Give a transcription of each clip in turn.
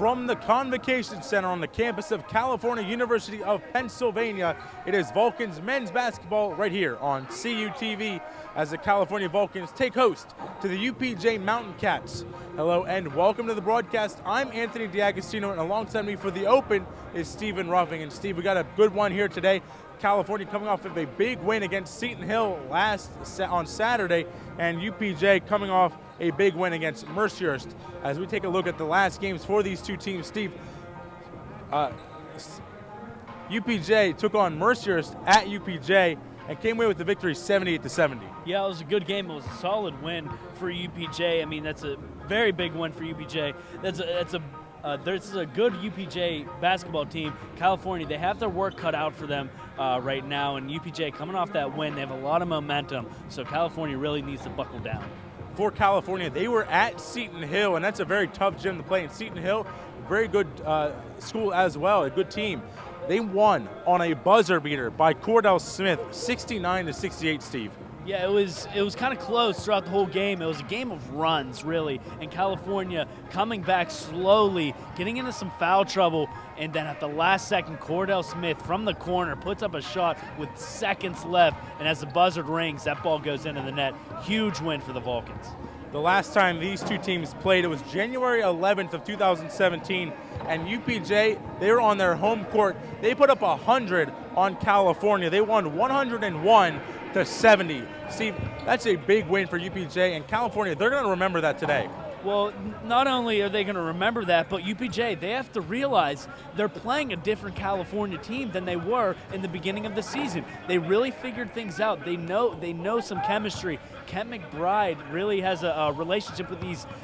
from the Convocation Center on the campus of California University of Pennsylvania. It is Vulcans men's basketball right here on CUTV as the California Vulcans take host to the UPJ Mountain Cats. Hello and welcome to the broadcast. I'm Anthony D'Agostino, and alongside me for the open is Stephen Ruffing. And Steve, we got a good one here today. California coming off of a big win against Seton Hill on Saturday, and UPJ coming off a big win against Mercyhurst. As we take a look at the last games for these two teams, Steve, UPJ took on Mercyhurst at UPJ and came away with the victory 78-70. Yeah, it was a good game. It was a solid win for UPJ. I mean, that's a very big win for UPJ. This is a good UPJ basketball team. California, they have their work cut out for them right now, and UPJ coming off that win, they have a lot of momentum, so California really needs to buckle down. For California, they were at Seton Hill, and that's a very tough gym to play in. Seton Hill, very good school as well, a good team. They won on a buzzer beater by Cordell Smith, 69-68, Steve. Yeah, it was kind of close throughout the whole game. It was a game of runs, really, and California coming back slowly, getting into some foul trouble, and then at the last second, Cordell Smith from the corner puts up a shot with seconds left, and as the buzzer rings, that ball goes into the net. Huge win for the Vulcans. The last time these two teams played, it was January 11th of 2017, and UPJ, they were on their home court. They put up 100 on California. They won 101-70. Steve, that's a big win for UPJ, and California, they're going to remember that today. Well, not only are they going to remember that, but UPJ, they have to realize they're playing a different California team than they were in the beginning of the season. They really figured things out. They know some chemistry. Kent McBride really has a relationship with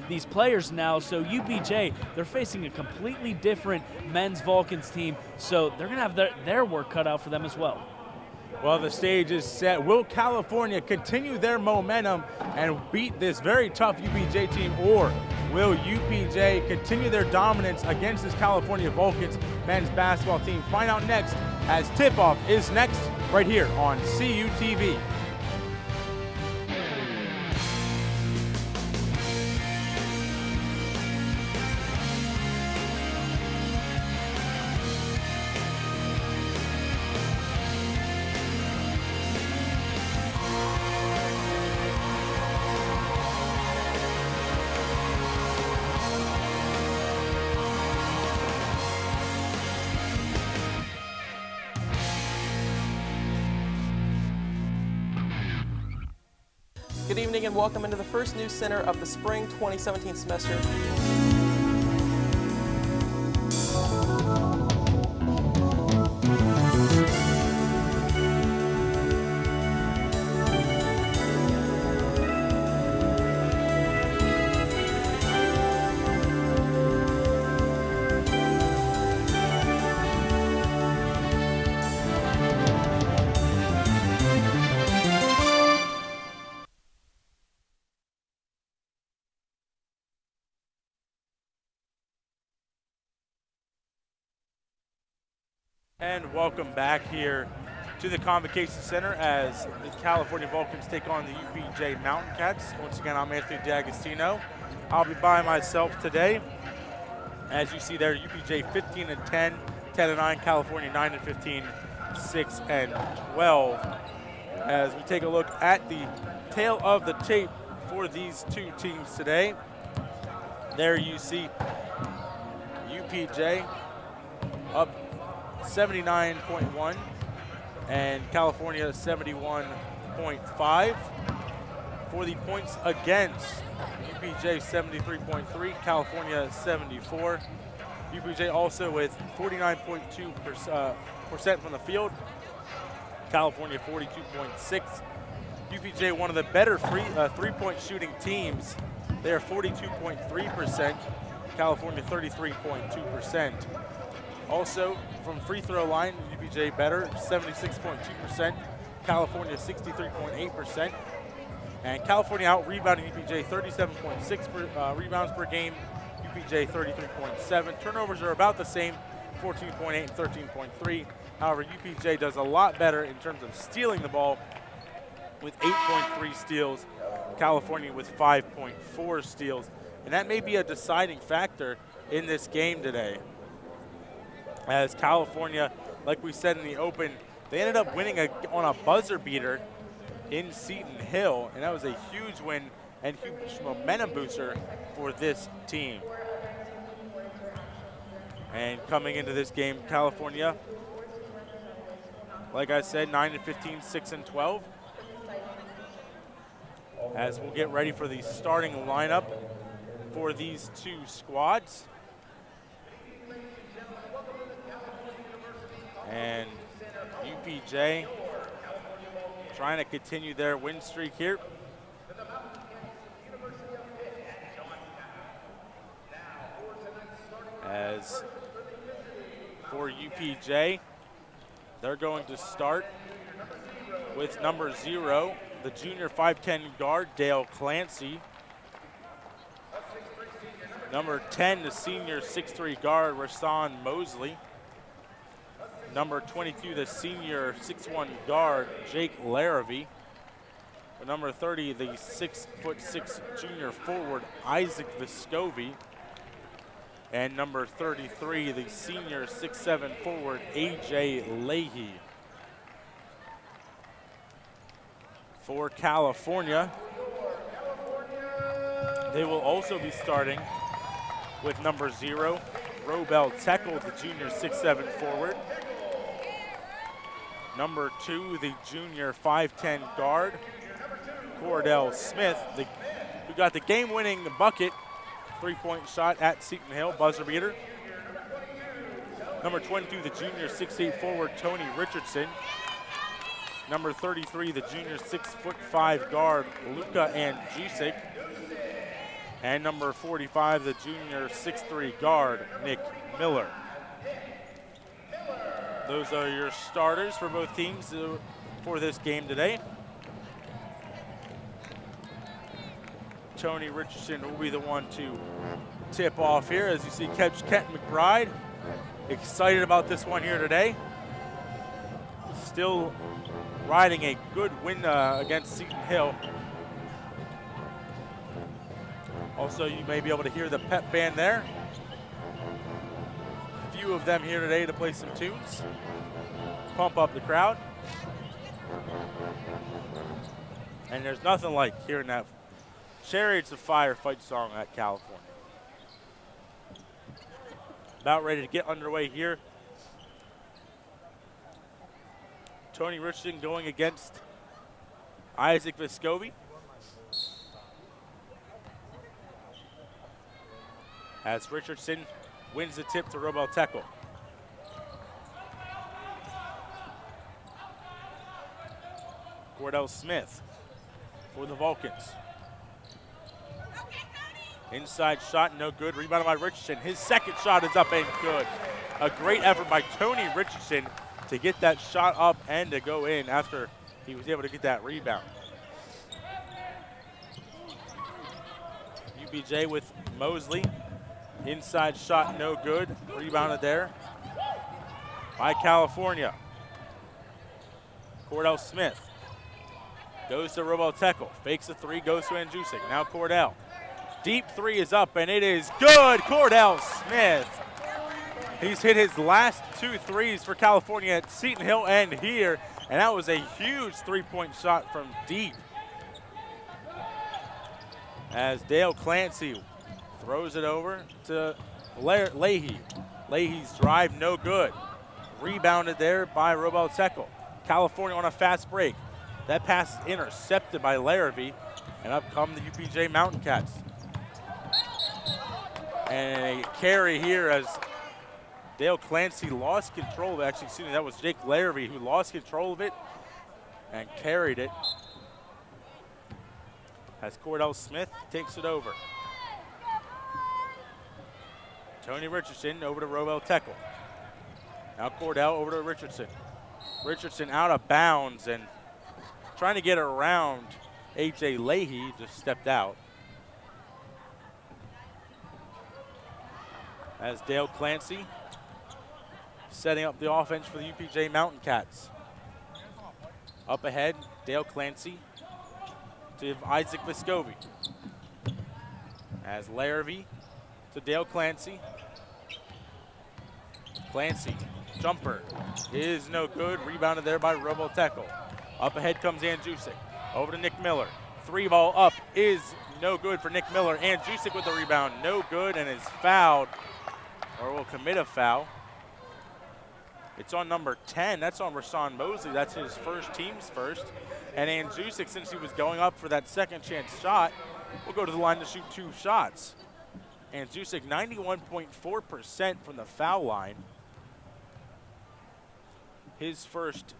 these players now. So UPJ, they're facing a completely different men's Vulcans team. So they're going to have their work cut out for them as well. Well, the stage is set. Will California continue their momentum and beat this very tough UPJ team, or will UPJ continue their dominance against this California Vulcans men's basketball team? Find out next as tip-off is next right here on CUTV. Good evening and welcome into the first news center of the spring 2017 semester. And welcome back here to the Convocation Center as the California Vulcans take on the UPJ Mountain Cats. Once again, I'm Anthony D'Agostino. I'll be by myself today. As you see there, UPJ 15-10, 10-9, California 9-15, 6-12. As we take a look at the tail of the tape for these two teams today, there you see UPJ up 79.1 and California 71.5. For the points against, UPJ 73.3, California 74. UPJ also with 49.2% from the field, California 42.6. UPJ, one of the better three-point shooting teams. They are 42.3%, California 33.2%. Also, from free throw line, UPJ better, 76.2%, California 63.8%. And California out-rebounding UPJ 37.6 rebounds per game, UPJ 33.7. Turnovers are about the same, 14.8 and 13.3. However, UPJ does a lot better in terms of stealing the ball with 8.3 steals, California with 5.4 steals. And that may be a deciding factor in this game today. As California, like we said in the open, they ended up winning on a buzzer beater in Seton Hill, and that was a huge win and huge momentum booster for this team. And coming into this game, California, like I said, 9-15, 6-12. As we'll get ready for the starting lineup for these two squads. And UPJ trying to continue their win streak here. As for UPJ, they're going to start with number 0, the junior 5'10" guard, Dale Clancy. Number 10, the senior 6'3" guard, Rashawn Mosley. Number 22, the senior 6'1" guard, Jake Larrabee. Number 30, the 6'6" junior forward, Isaac Vescovi. And number 33, the senior 6'7" forward, AJ Leahy. For California, they will also be starting with number 0, Robel Teckle, the junior 6'7" forward. Number 2, the junior 5'10" guard, Cordell Smith, who got the game-winning bucket, 3-point shot at Seton Hill, buzzer beater. Number 22, the junior 6'8" forward, Tony Richardson. Number 33, the junior 6'5" guard, Luka Andjusic. And number 45, the junior 6'3" guard, Nick Miller. Those are your starters for both teams for this game today. Tony Richardson will be the one to tip off here, as you see Coach Kent McBride excited about this one here today. Still riding a good win against Seton Hill. Also, you may be able to hear the pep band there. A few of them here today to play some tunes, pump up the crowd. And there's nothing like hearing that Chariots of Fire fight song at California. About ready to get underway here. Tony Richardson going against Isaac Vescovi. As Richardson wins the tip to Robel Teckle. Cordell Smith for the Vulcans. Inside shot, no good. Rebounded by Richardson. His second shot is up and good. A great effort by Tony Richardson to get that shot up and to go in after he was able to get that rebound. UPJ with Mosley. Inside shot, no good. Rebounded there by California. Cordell Smith goes to Robel Teckle. Fakes a 3, goes to Andjusic. Now Cordell. Deep 3 is up, and it is good. Cordell Smith. He's hit his last 2 threes for California at Seton Hill and here, and that was a huge 3-point shot from deep. As Dale Clancy throws it over to Leahy. Leahy's drive, no good. Rebounded there by Robel Teckle. California on a fast break. That pass is intercepted by Larrabee, and up come the UPJ Mountain Cats. And a carry here as Dale Clancy lost control of it. Actually, excuse me, that was Jake Larrabee who lost control of it and carried it. As Cordell Smith takes it over. Tony Richardson over to Robel Teckle. Now Cordell over to Richardson. Richardson out of bounds and trying to get around AJ Leahy, just stepped out. As Dale Clancy setting up the offense for the UPJ Mountain Cats. Up ahead, Dale Clancy to Isaac Vescovi. As Larrabee to Dale Clancy. Clancy, jumper is no good. Rebounded there by Roboteco. Up ahead comes Andjusic. Over to Nick Miller. 3-ball up is no good for Nick Miller. Andjusic with the rebound, no good, and is fouled, or will commit a foul. It's on number 10. That's on Rashawn Mosley. That's his team's first. And Andjusic, since he was going up for that second chance shot, will go to the line to shoot 2 shots. Andjusic 91.4% from the foul line. His first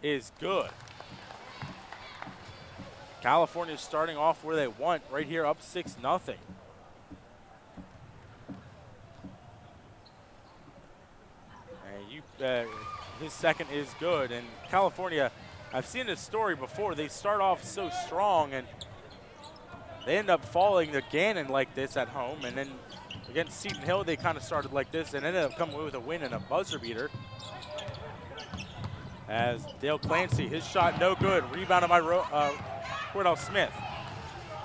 is good. California's starting off where they want, right here up 6-0. His second is good, and California, I've seen this story before. They start off so strong, and they end up falling to Gannon like this at home, and then against Seton Hill, they kind of started like this and ended up coming away with a win and a buzzer beater. As Dale Clancy, his shot no good, rebounded by Cordell Smith.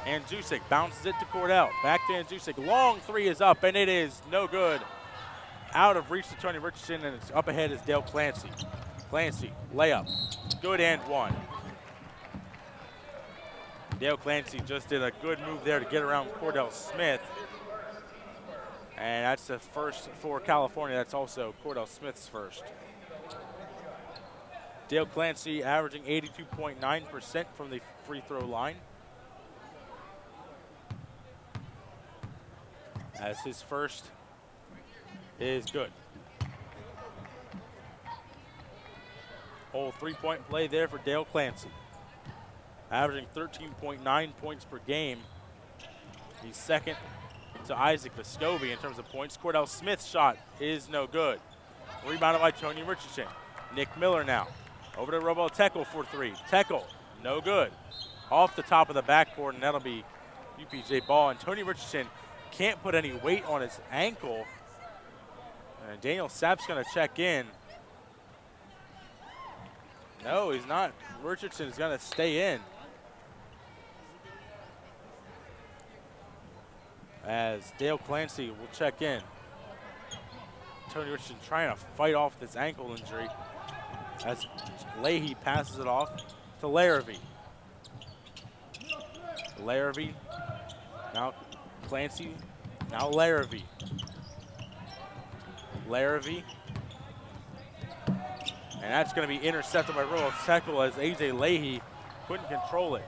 Andjusic bounces it to Cordell, back to Andjusic, long 3 is up, and it is no good. Out of reach to Tony Richardson, and it's up ahead is Dale Clancy. Clancy, layup, good and 1. Dale Clancy just did a good move there to get around Cordell Smith. And that's the first for California. That's also Cordell Smith's first. Dale Clancy averaging 82.9% from the free throw line. As his first is good. Whole 3-point play there for Dale Clancy. Averaging 13.9 points per game. He's second to Isaac Vescovi in terms of points. Cordell Smith's shot is no good. Rebounded by Tony Richardson. Nick Miller now. Over to Roboteco for 3. Teco, no good. Off the top of the backboard, and that'll be UPJ ball. And Tony Richardson can't put any weight on his ankle. And Daniel Sapp's going to check in. No, he's not. Richardson is going to stay in. As Dale Clancy will check in. Tony Richardson trying to fight off this ankle injury. As Leahy passes it off to Larrabee. Larrabee, now Clancy, now Larrabee. Larrabee. And that's going to be intercepted by Roboteco as A.J. Leahy couldn't control it.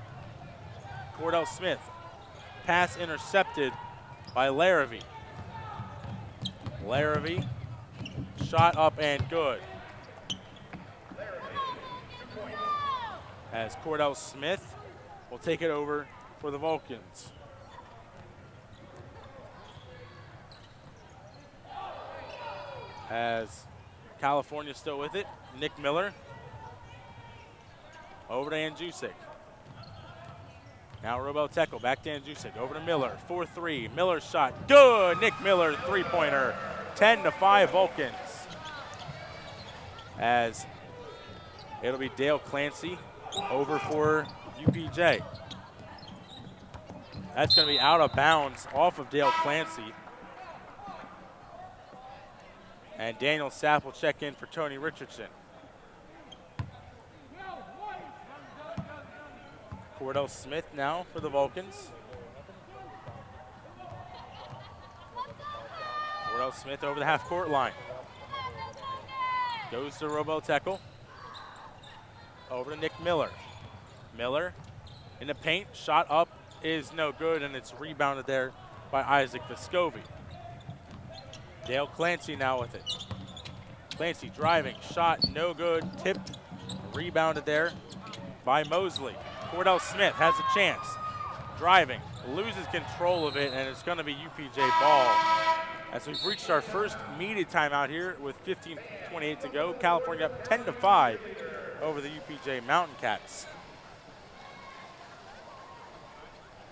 Cordell Smith, pass intercepted by Larrabee. Larrabee, shot up and good. As Cordell Smith will take it over for the Vulcans. As California still with it, Nick Miller. Over to Andjusic. Now Roboteco, back to Andjusic, over to Miller, 4-3, Miller's shot, good! Nick Miller, 3-pointer, 10-5 Vulcans. As it'll be Dale Clancy over for UPJ. That's gonna be out of bounds off of Dale Clancy. And Daniel Sapp will check in for Tony Richardson. Cordell Smith now for the Vulcans. Cordell Smith over the half-court line. Goes to Roboteco. Over to Nick Miller. Miller in the paint, shot up is no good, and it's rebounded there by Isaac Vescovi. Dale Clancy now with it. Clancy driving, shot no good, tipped, rebounded there by Mosley. Cordell Smith has a chance. Driving, loses control of it, and it's going to be UPJ ball. As we've reached our first media timeout here with 15:28 to go. California up 10-5 over the UPJ Mountain Cats.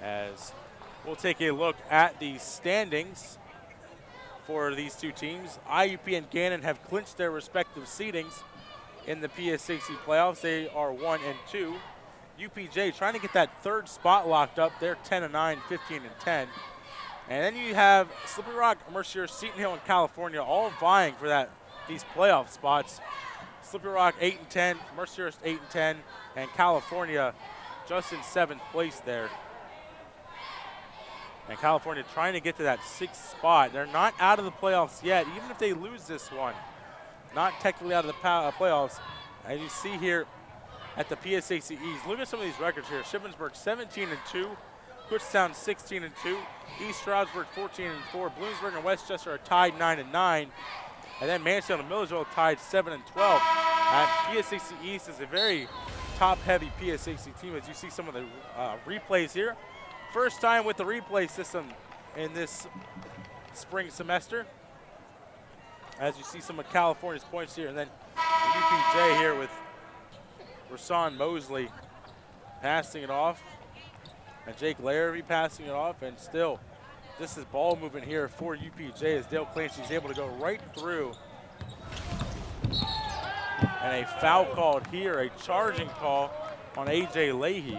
As we'll take a look at the standings for these two teams. IUP and Gannon have clinched their respective seedings in the PSAC playoffs. They are 1 and 2. UPJ trying to get that third spot locked up. They're 10-9, 15-10. And then you have Slippery Rock, Mercier, Seton Hill, and California all vying for that these playoff spots. Slippery Rock 8-10, Mercyhurst 8-10, and California just in 7th place there. And California trying to get to that 6th spot. They're not out of the playoffs yet, even if they lose this one. Not technically out of the playoffs. As you see here at the PSAC East, look at some of these records here. Shippensburg 17-2, Kutztown 16-2, East Stroudsburg 14-4, Bloomsburg and Westchester are tied 9-9. And then Mansfield and Millersville tied 7-12. PSAC East is a very top-heavy PSAC team, as you see some of the replays here. First time with the replay system in this spring semester. As you see some of California's points here, and then UPJ here with Rashawn Mosley passing it off, and Jake Larrabee passing it off, and still this is ball movement here for UPJ as Dale Clancy is able to go right through. And a foul called here, a charging call on A.J. Leahy.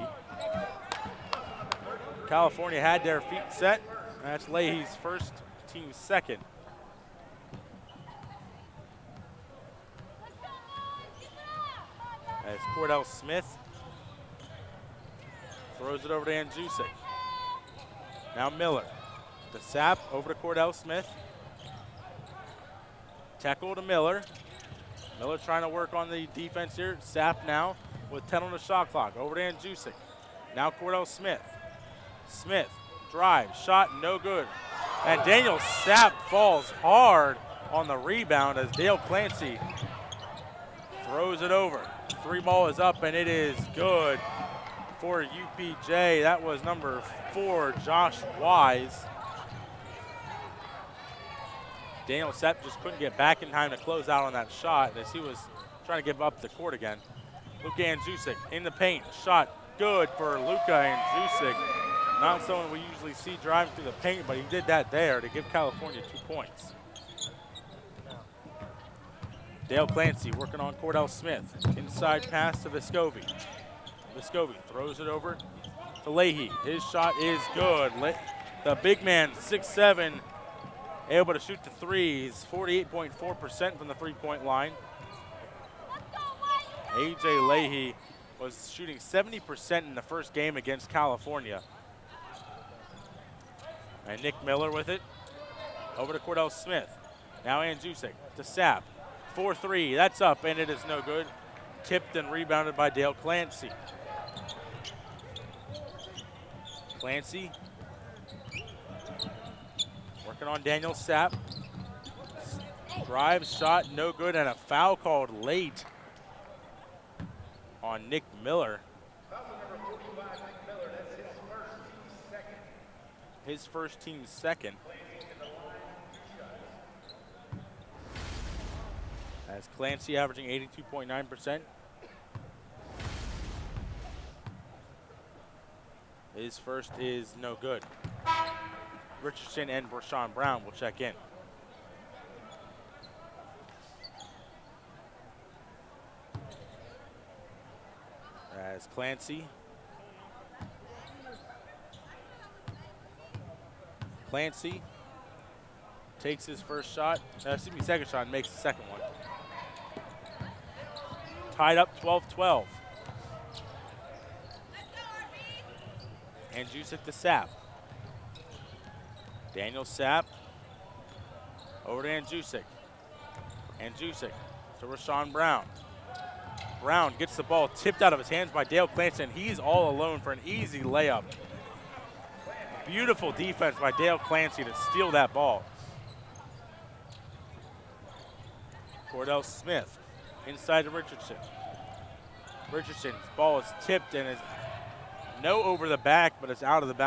California had their feet set. That's Leahy's first, team's second. As Cordell Smith throws it over to Andrzejczyk. Now Miller. The sap over to Cordell Smith. Tackle to Miller. Miller trying to work on the defense here. Sap now with 10 on the shot clock. Over to Andrzejczyk. Now Cordell Smith. Smith drives, shot no good. And Daniel Sapp falls hard on the rebound as Dale Clancy throws it over. 3-ball is up and it is good for UPJ. That was number 4, Josh Wise. Daniel Sapp just couldn't get back in time to close out on that shot as he was trying to give up the court again. Luka Andrzejczyk in the paint. Shot good for Luka Andrzejczyk. Not someone we usually see driving through the paint, but he did that there to give California 2 points. Dale Clancy working on Cordell Smith. Inside pass to Vescovi. Vescovi throws it over to Leahy. His shot is good. The big man, 6'7", able to shoot the threes. 48.4% from the three-point line. A.J. Leahy was shooting 70% in the first game against California. And Nick Miller with it. Over to Cordell Smith. Now Andrzejczyk to Sapp. 4-3, that's up, and it is no good. Tipped and rebounded by Dale Clancy. Clancy working on Daniel Sapp. Drive, shot, no good, and a foul called late on Nick Miller. His first, team's second. As Clancy averaging 82.9%. His first is no good. Richardson and Brashawn Brown will check in. As Clancy takes his first shot, second shot, and makes the second one. Tied up 12-12. Andrzejczyk to Sapp. Daniel Sapp over to Andrzejczyk. Andrzejczyk to Rashawn Brown. Brown gets the ball tipped out of his hands by Dale Clancy, and he's all alone for an easy layup. Beautiful defense by Dale Clancy to steal that ball. Cordell Smith inside to Richardson. Richardson's ball is tipped and is no over the back, but it's out of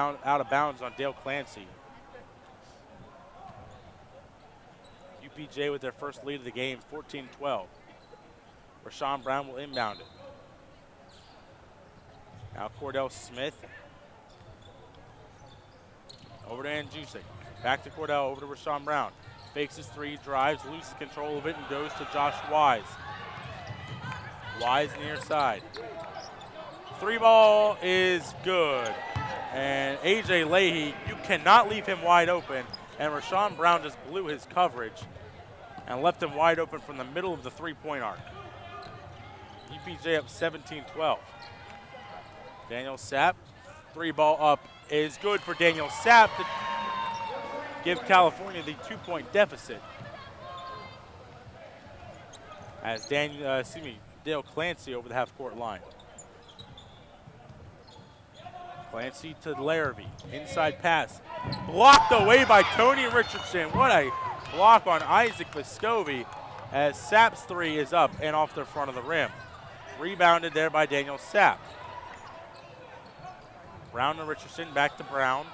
bounds on Dale Clancy. UPJ with their first lead of the game, 14-12. Rashawn Brown will inbound it. Now Cordell Smith. Over to Andrzejczyk. Back to Cordell, over to Rashawn Brown. Fakes his three, drives, loses control of it, and goes to Josh Wise. Wise near side. 3-ball is good. And A.J. Leahy, you cannot leave him wide open. And Rashawn Brown just blew his coverage. and left him wide open from the middle of the three-point arc. UPJ up 17-12. Daniel Sapp, three ball up is good for Daniel Sapp to give California the 2-point deficit. As Dale Clancy over the half-court line. Clancy to Larrabee, inside pass, blocked away by Tony Richardson. What a block on Isaac Vescovi as Sapp's three is up and off the front of the rim. Rebounded there by Daniel Sapp. Brown to Richardson, back to Brown.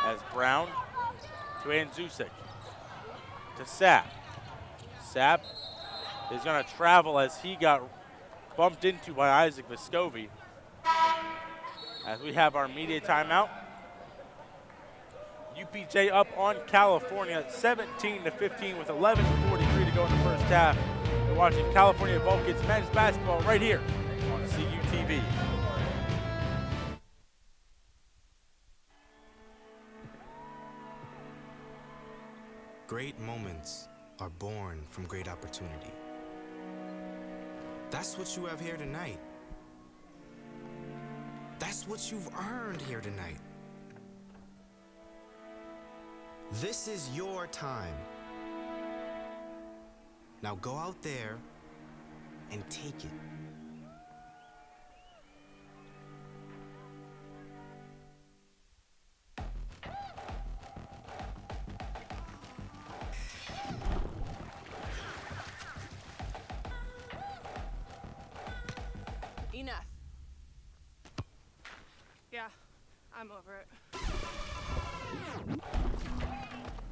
As Brown to Andzusic. To Sapp. Sapp is going to travel as he got bumped into by Isaac Vescovi. As we have our media timeout. UPJ up on California 17-15 with 11:43 to go in the first half. You're watching California Vulcans men's basketball right here on CUTV. Great moments are born from great opportunity. That's what you have here tonight. That's what you've earned here tonight. This is your time. Now go out there and take it. Enough. Yeah, I'm over it.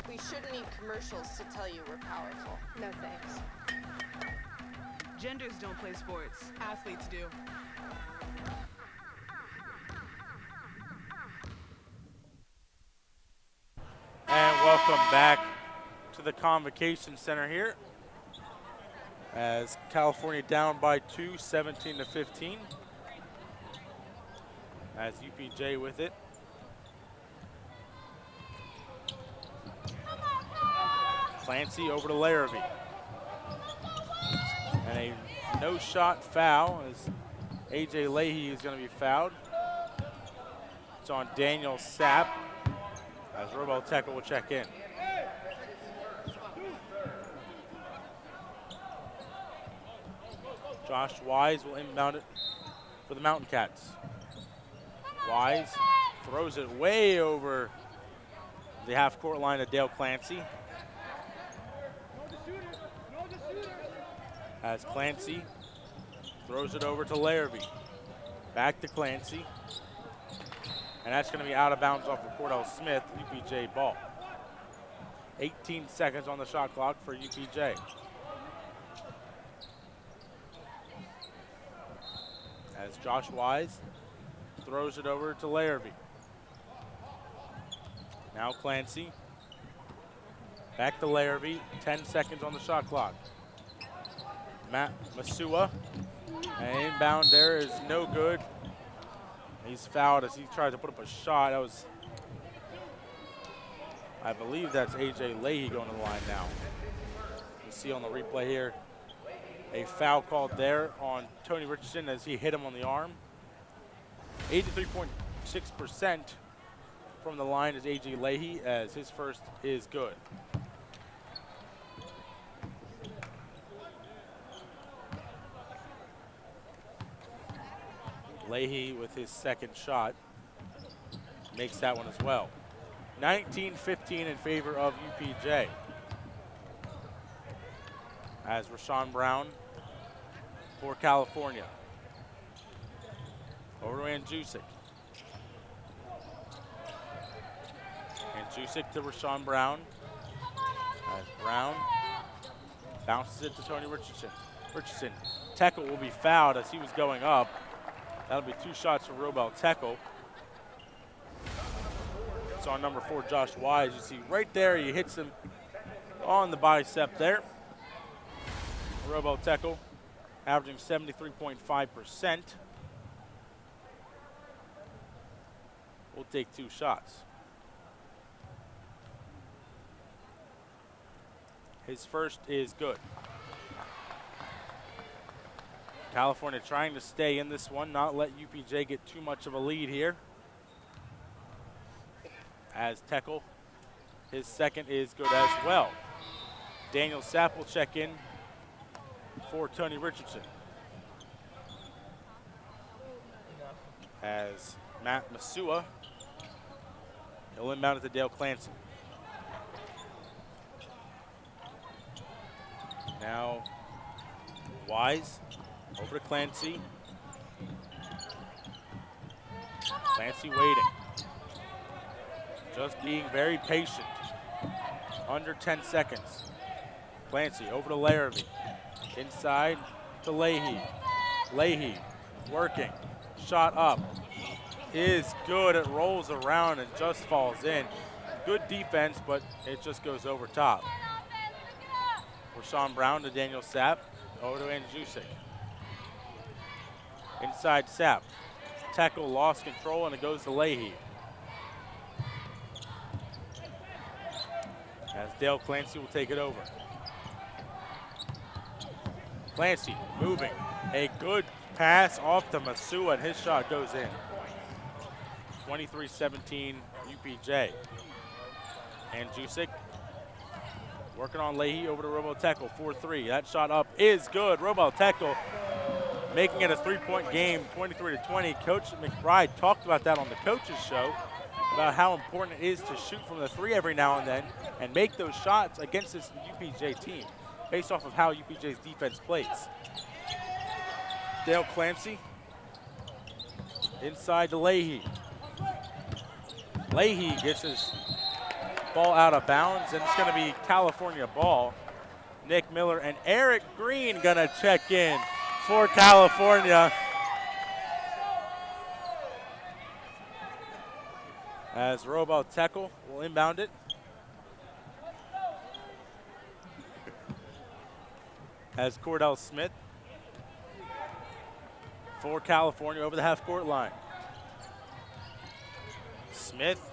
We shouldn't need commercials to tell you we're powerful. No thanks. Genders don't play sports. Athletes do. And welcome back to the Convocation Center here. As California down by 2, 17-15. As UPJ with it. Clancy over to Larrabee. And a no-shot foul as A.J. Leahy is going to be fouled. It's on Daniel Sapp as Robel Teckel will check in. Josh Wise will inbound it for the Mountain Cats. Wise throws it way over the half-court line to Dale Clancy. As Clancy throws it over to Larrabee. Back to Clancy. And that's going to be out of bounds off of Cordell Smith, UPJ ball. 18 seconds on the shot clock for UPJ. As Josh Wise throws it over to Larrabee. Now Clancy. Back to Larrabee, 10 seconds on the shot clock. Matt Masua, and inbound there is no good. He's fouled as he tried to put up a shot. That was, I believe that's A.J. Leahy going to the line now. You see on the replay here, a foul called there on Tony Richardson as he hit him on the arm. 83.6% from the line is A.J. Leahy as his first is good. Leahy with his second shot makes that one as well. 19-15 in favor of UPJ. As Rashawn Brown for California. Over to Andzusic. Andzusic to Rashawn Brown. As Brown bounces it to Tony Richardson. Teckel will be fouled as he was going up. That'll be 2 shots for Robel Teckel. It's on number 4, Josh Wise. You see right there, he hits him on the bicep there. Robel Teckel averaging 73.5%. We'll take 2 shots. His first is good. California trying to stay in this one, not let UPJ get too much of a lead here. As Tekel, his second is good as well. Daniel Sapp will check in for Tony Richardson. As Matt Masua, he'll inbound it to Dale Clancy. Now Wise over to Clancy. Clancy waiting. Just being very patient. Under 10 seconds. Clancy over to Larrabee. Inside to Leahy. Leahy working. Shot up. Is good. It rolls around and just falls in. Good defense, but it just goes over top. Rashawn Brown to Daniel Sapp. Over to Andrzejczyk. Inside Sapp. Tackle, lost control, and it goes to Leahy. As Dale Clancy will take it over. Clancy moving. A good pass off to Masua, and his shot goes in. 23-17 UPJ. Andrzejczyk working on Leahy over to Robo Tekel, 4-3. That shot up is good. Robo Tekel making it a three-point game, 23-20. Coach McBride talked about that on the coaches show, about how important it is to shoot from the three every now and then and make those shots against this UPJ team based off of how UPJ's defense plays. Dale Clancy inside to Leahy. Leahy gets his ball out of bounds, and it's going to be California ball. Nick Miller and Eric Green going to check in for California. As Robo Tekel will inbound it. As Cordell Smith for California over the half-court line. Smith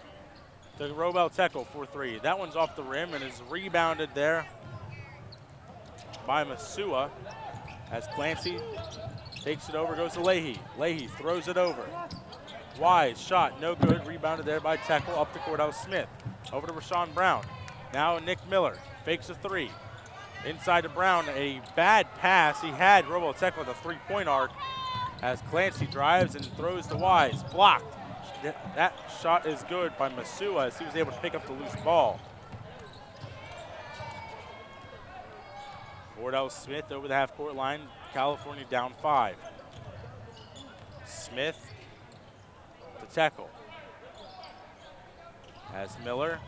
to Robo Tekel for 3. That one's off the rim and is rebounded there by Masua. As Clancy takes it over, goes to Leahy. Leahy throws it over. Wise shot, no good. Rebounded there by Tekel, up to Cordell Smith. Over to Rashawn Brown. Now Nick Miller fakes a 3. Inside to Brown, a bad pass. He had Robo Tekel with a three-point arc as Clancy drives and throws to Wise. Blocked. That shot is good by Masua as he was able to pick up the loose ball. Cordell Smith over the half-court line. California down 5. Smith to Tekel. As Miller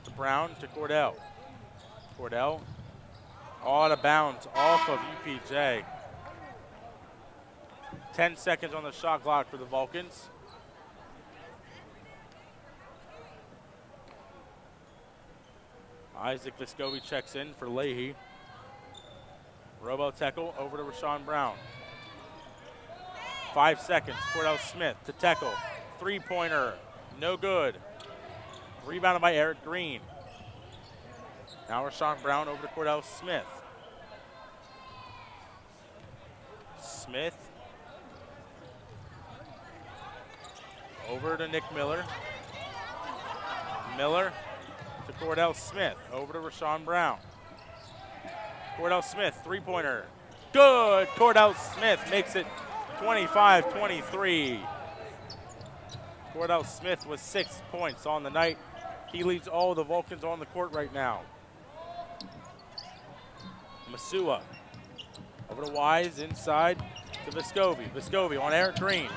to Brown to Cordell. Cordell out of bounds off of UPJ. 10 seconds on the shot clock for the Vulcans. Isaac Vescovi checks in for Leahy. Robo Tekel over to Rashawn Brown. 5 seconds. Cordell Smith to Tekel. Three-pointer, no good. Rebounded by Eric Green. Now Rashawn Brown over to Cordell Smith. Smith over to Nick Miller. Miller to Cordell Smith. Over to Rashawn Brown. Cordell Smith, three-pointer. Good! Cordell Smith makes it 25-23. Cordell Smith with 6 points on the night. He leads all the Vulcans on the court right now. Masua over to Wise, inside to Vescovi. Vescovi on Eric Green.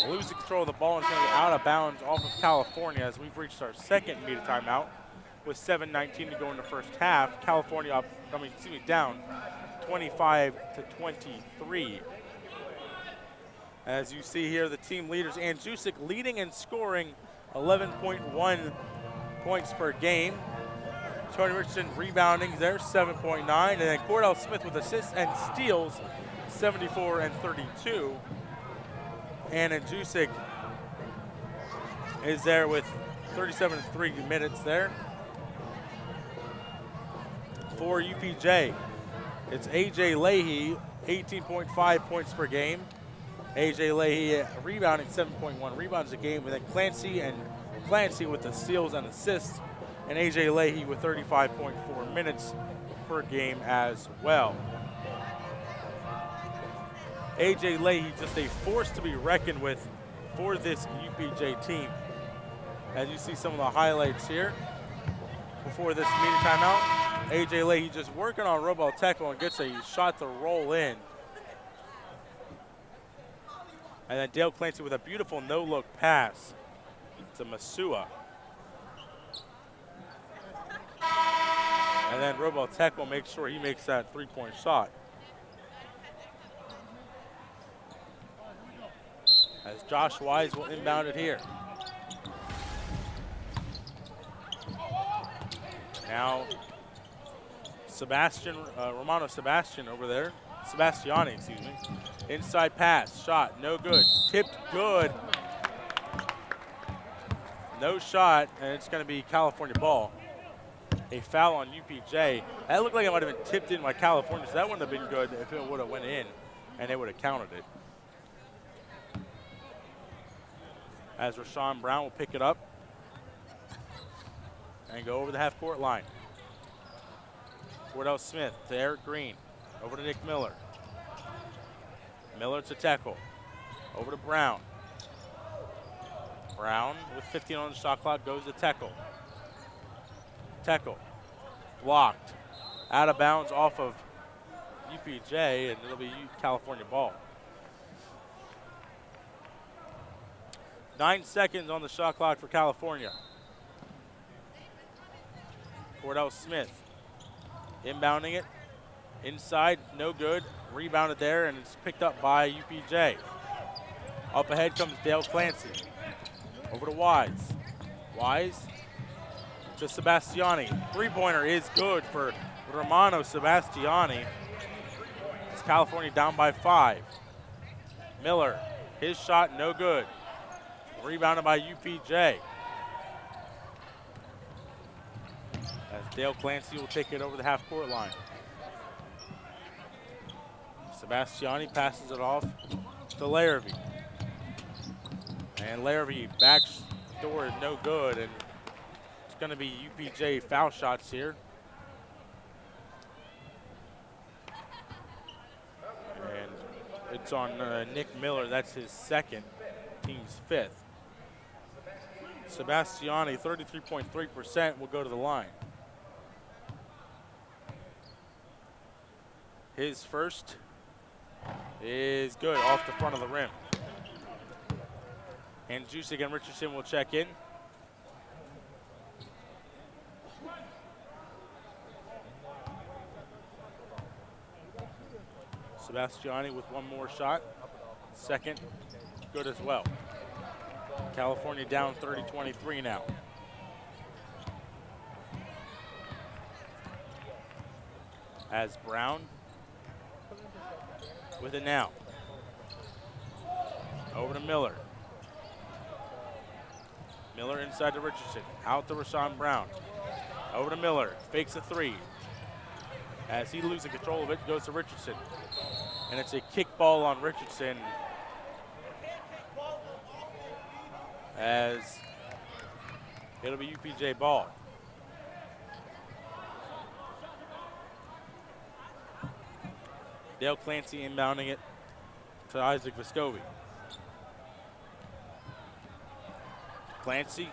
Losing control of the ball and going to be out of bounds off of California as we've reached our second media timeout with 7:19 to go in the first half. California down 25-23. As you see here, the team leaders, Andrzejczyk leading and scoring 11.1 points per game. Tony Richardson rebounding there, 7.9. And then Cordell Smith with assists and steals, 74 and 32. And Andrzejczyk is there with 37 and 3 minutes there. For UPJ, it's A.J. Leahy, 18.5 points per game. A.J. Leahy rebounding 7.1 rebounds a game, and then Clancy with the steals and assists, and A.J. Leahy with 35.4 minutes per game as well. A.J. Leahy just a force to be reckoned with for this UPJ team. As you see some of the highlights here before this media timeout, A.J. Leahy just working on Robel Teckel and gets a shot to roll in. And then Dale Clancy with a beautiful no-look pass to Masua. And then Robel Teckel makes sure he makes that three-point shot. As Josh Wise will inbound it here. Now, Romano Sebastiani over there. Sebastiani, excuse me. Inside pass, shot, no good. Tipped, good. No shot, and it's going to be California ball. A foul on UPJ. That looked like it might have been tipped in by California, so that wouldn't have been good if it would have went in, and they would have counted it. As Rashawn Brown will pick it up and go over the half-court line. Wardell Smith to Eric Green. Over to Nick Miller. Miller to Teckel. Over to Brown. Brown with 15 on the shot clock goes to Teckel. Teckel blocked. Out of bounds off of UPJ, and it'll be California ball. 9 seconds on the shot clock for California. Wardell Smith inbounding it. Inside, no good. Rebounded there, and it's picked up by UPJ. Up ahead comes Dale Clancy. Over to Wise. Wise to Sebastiani. Three-pointer is good for Romano Sebastiani. It's California down by 5. Miller, his shot no good. Rebounded by UPJ. As Dale Clancy will take it over the half-court line. Sebastiani passes it off to Larrabee. And Larrabee backdoor is no good, and it's going to be UPJ foul shots here. And it's on Nick Miller. That's his second, team's 5th. Sebastiani, 33.3%, will go to the line. His first is good off the front of the rim. And Jusic and Richardson will check in. Sebastiani with one more shot. Second, good as well. California down 30-23 now. As Brown with it now. Over to Miller. Miller inside to Richardson. Out to Rashawn Brown. Over to Miller. Fakes a 3. As he loses control of it, goes to Richardson. And it's a kick ball on Richardson. As it'll be UPJ ball. Dale Clancy inbounding it to Isaac Vescovi. Clancy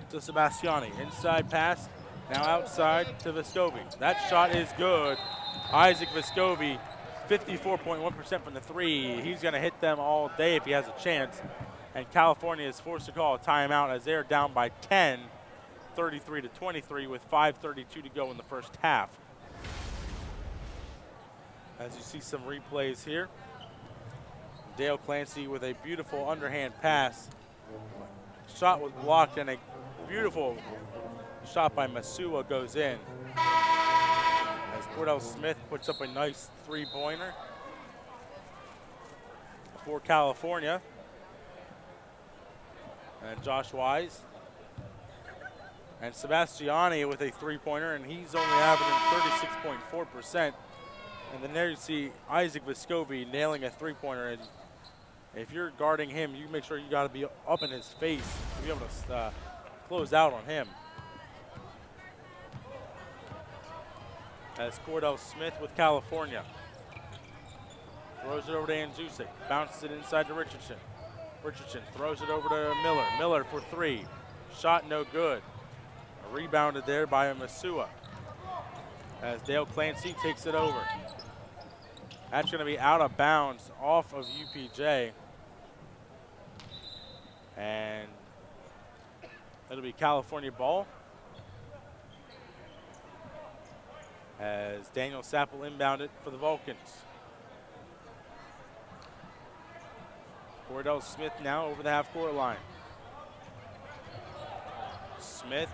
to Sebastiani. Inside pass, now outside to Vescovi. That shot is good. Isaac Vescovi, 54.1% from the 3. He's going to hit them all day if he has a chance. And California is forced to call a timeout as they're down by 10, 33-23 with 5:32 to go in the first half. As you see some replays here. Dale Clancy with a beautiful underhand pass. Shot was blocked, and a beautiful shot by Masua goes in. As Cordell Smith puts up a nice three-pointer for California. And Josh Wise And Sebastiani with a three-pointer, and he's only averaging 36.4%. And then there you see Isaac Vescovi nailing a three-pointer. And if you're guarding him, you make sure you got to be up in his face to be able to close out on him. As Cordell Smith with California. Throws it over to Andjusic, bounces it inside to Richardson. Richardson throws it over to Miller. Miller for three. Shot no good. Rebounded there by Masua. As Dale Clancy takes it over. That's going to be out of bounds off of UPJ. And it'll be California ball. As Daniel Sapp will inbound it for the Vulcans. Cordell Smith now over the half-court line. Smith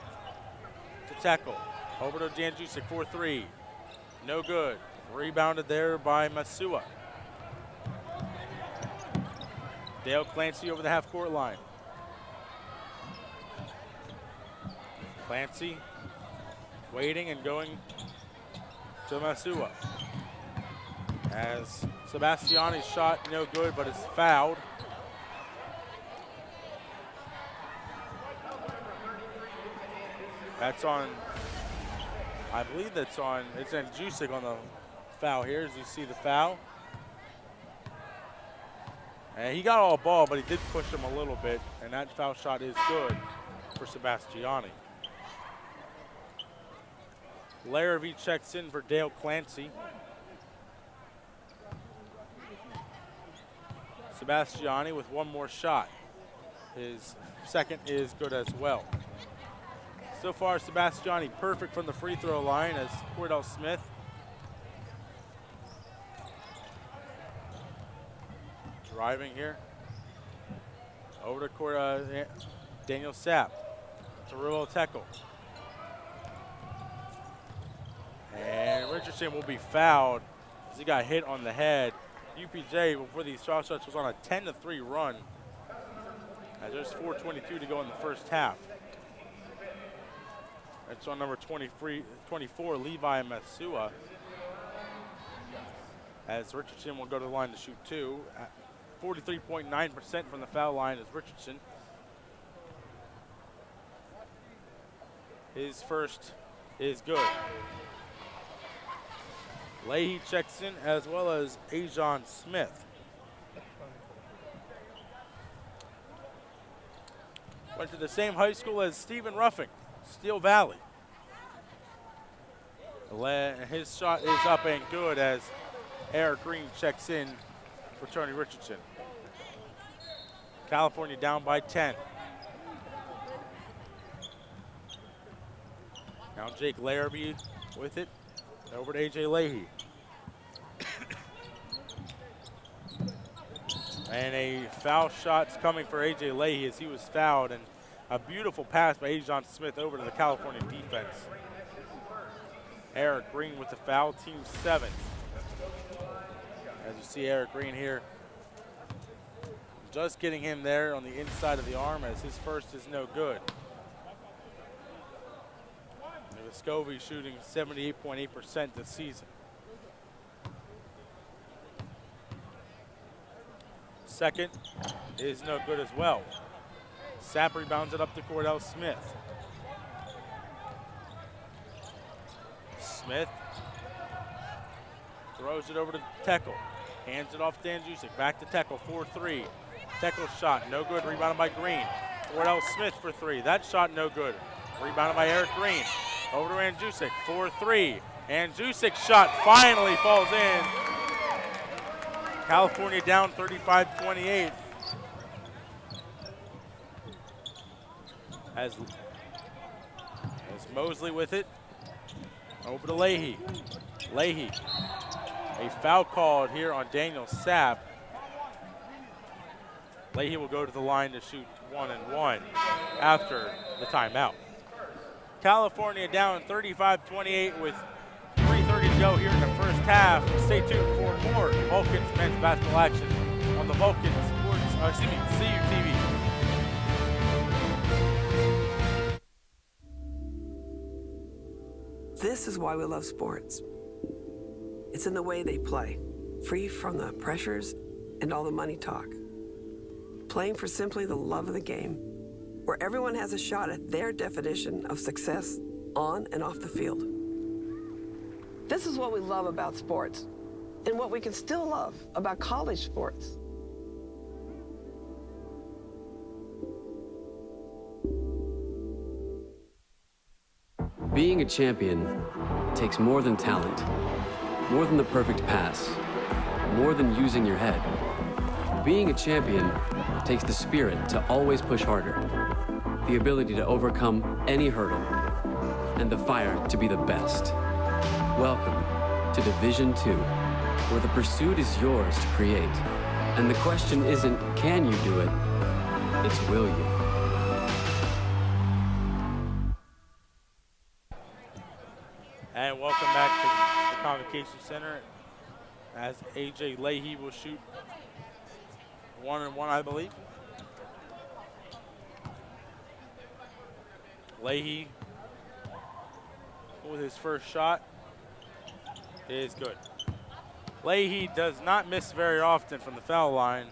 to tackle. Over to Janjusic for three. No good. Rebounded there by Masua. Dale Clancy over the half-court line. Clancy waiting and going to Masua. As Sebastiani's shot no good, but it's fouled. That's on, I believe that's on, it's Andjusic on the foul here, as you see the foul. And he got all ball, but he did push him a little bit, and that foul shot is good for Sebastiani. Larrabee checks in for Dale Clancy. Sebastiani with one more shot. His second is good as well. So far, Sebastiani perfect from the free throw line as Cordell Smith. Driving here. Over to Daniel Sapp. Cirillo Tekel. And Richardson will be fouled as he got hit on the head. UPJ, before these foul shots, was on a 10-3 run. As there's 4:22 to go in the first half. That's on number 24, Levi Masua. As Richardson will go to the line to shoot two. 43.9% from the foul line is Richardson. His first is good. Leahy checks in, as well as Ajon Smith. Went to the same high school as Stephen Ruffing, Steel Valley. His shot is up and good as Eric Green checks in for Tony Richardson. California down by 10. Now Jake Larrabee with it. Over to A.J. Leahy. And a foul shot's coming for A.J. Leahy as he was fouled. And a beautiful pass by Ajon Smith over to the California defense. Eric Green with the foul, team 7. As you see Eric Green here, just getting him there on the inside of the arm as his first is no good. Vescovi shooting 78.8% this season. Second is no good as well. Sapp rebounds it up to Cordell Smith. Smith throws it over to Tekel. Hands it off to Andjusic. Back to Tekel, 4-3. Tekel's shot, no good. Rebounded by Green. Cordell Smith for three. That shot, no good. Rebounded by Eric Green. Over to Andjusic, 4-3. Andjusic's shot finally falls in. California down 35-28. As Mosley with it. Over to Leahy. Leahy. A foul called here on Daniel Sapp. Leahy will go to the line to shoot 1-1 after the timeout. California down 35-28 with 3:30 to go here in the first half. Stay tuned for more Vulcans men's basketball action on the Vulcan Sports, CU TV. This is why we love sports. It's in the way they play, free from the pressures and all the money talk. Playing for simply the love of the game, where everyone has a shot at their definition of success on and off the field. This is what we love about sports, and what we can still love about college sports. Being a champion takes more than talent, more than the perfect pass, more than using your head. Being a champion takes the spirit to always push harder, the ability to overcome any hurdle, and the fire to be the best. Welcome to Division II, where the pursuit is yours to create. And the question isn't, can you do it? It's, will you? And welcome back to the Convocation Center as AJ Leahy will shoot 1-1, I believe. Leahy with his first shot is good. Leahy does not miss very often from the foul line,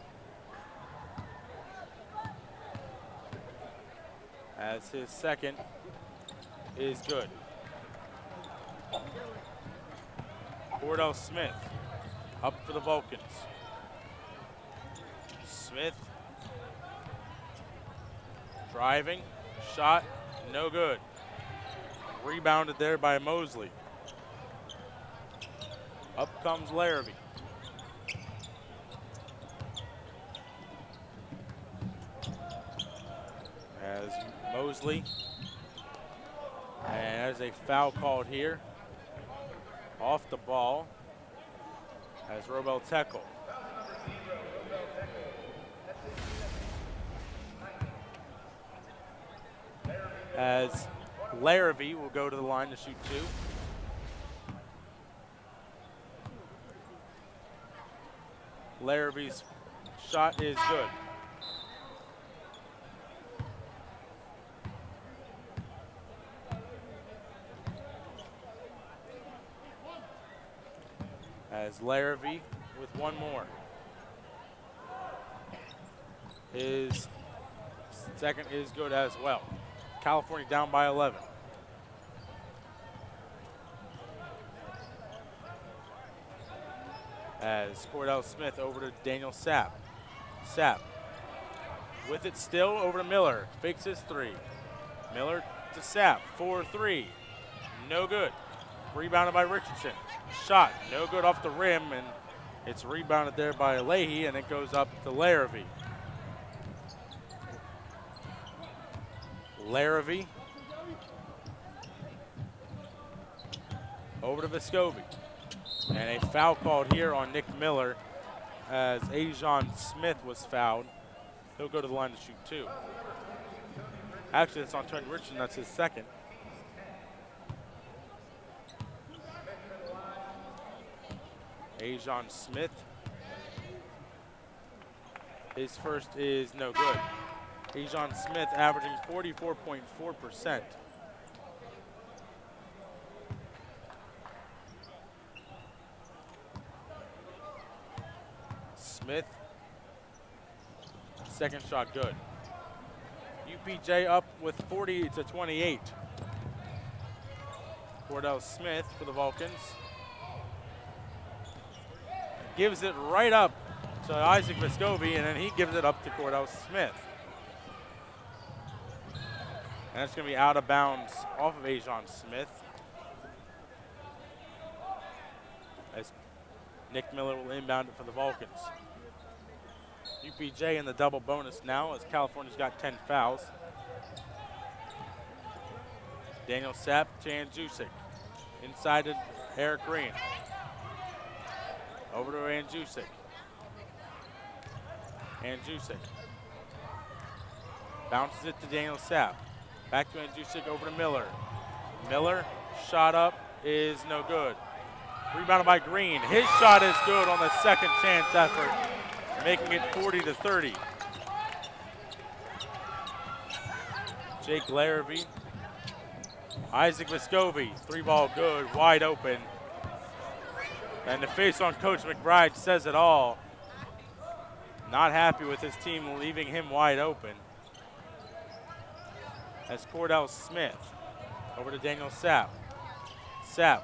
as his second is good. Cordell Smith up for the Vulcans. Smith driving, shot, no good. Rebounded there by Mosley. Up comes Larrabee. As Mosley, and there's a foul called here. Off the ball as Robel Tekel. As Larrabee will go to the line to shoot two. Larrabee's shot is good. As Larrabee with one more. His second is good as well. California down by 11. As Cordell Smith over to Daniel Sapp. Sapp with it still over to Miller. Fakes his three. Miller to Sapp. 4-3. No good. Rebounded by Richardson. Shot, no good off the rim, and it's rebounded there by Leahy, and it goes up to Larrabee. Larrabee over to Vescovi. And a foul called here on Nick Miller as Ajon Smith was fouled. He'll go to the line to shoot two. Actually, it's on Tony Richardson, that's his second. Ajon Smith. His first is no good. Ajon Smith averaging 44.4%. Smith, second shot good. UPJ up with 40-28. Cordell Smith for the Vulcans. Gives it right up to Isaac Vescovi, and then he gives it up to Cordell Smith. And that's going to be out of bounds off of Ajon Smith. As Nick Miller will inbound it for the Vulcans. UPJ in the double bonus now as California's got 10 fouls. Daniel Sapp to Andjusic. Inside to Eric Green. Over to Andjusic. Andjusic. Bounces it to Daniel Sapp. Back to Andjusic, over to Miller. Miller, shot up, is no good. Rebounded by Green. His shot is good on the second chance effort, making it 40-30. Jake Larrabee Isaac Vescovi, 3-ball good, wide open. And the face on Coach McBride says it all. Not happy with his team leaving him wide open. That's Cordell Smith. Over to Daniel Sapp. Sapp.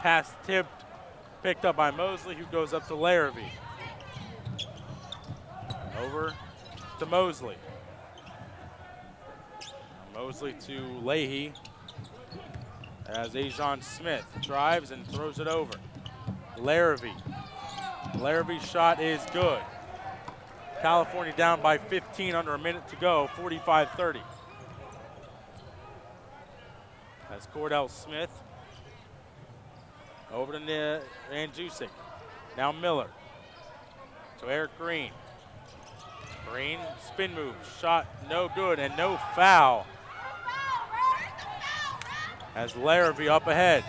Pass tipped, picked up by Mosley, who goes up to Larrabee. Over to Mosley. Mosley to Leahy. As Ajon Smith drives and throws it over. Larrabee. Larrabee's shot is good. California down by 15, under a minute to go, 45-30. That's Cordell Smith. Over to Andjusic. Now Miller. To Eric Green. Green, spin move, shot no good and no foul. As Larrabee up ahead.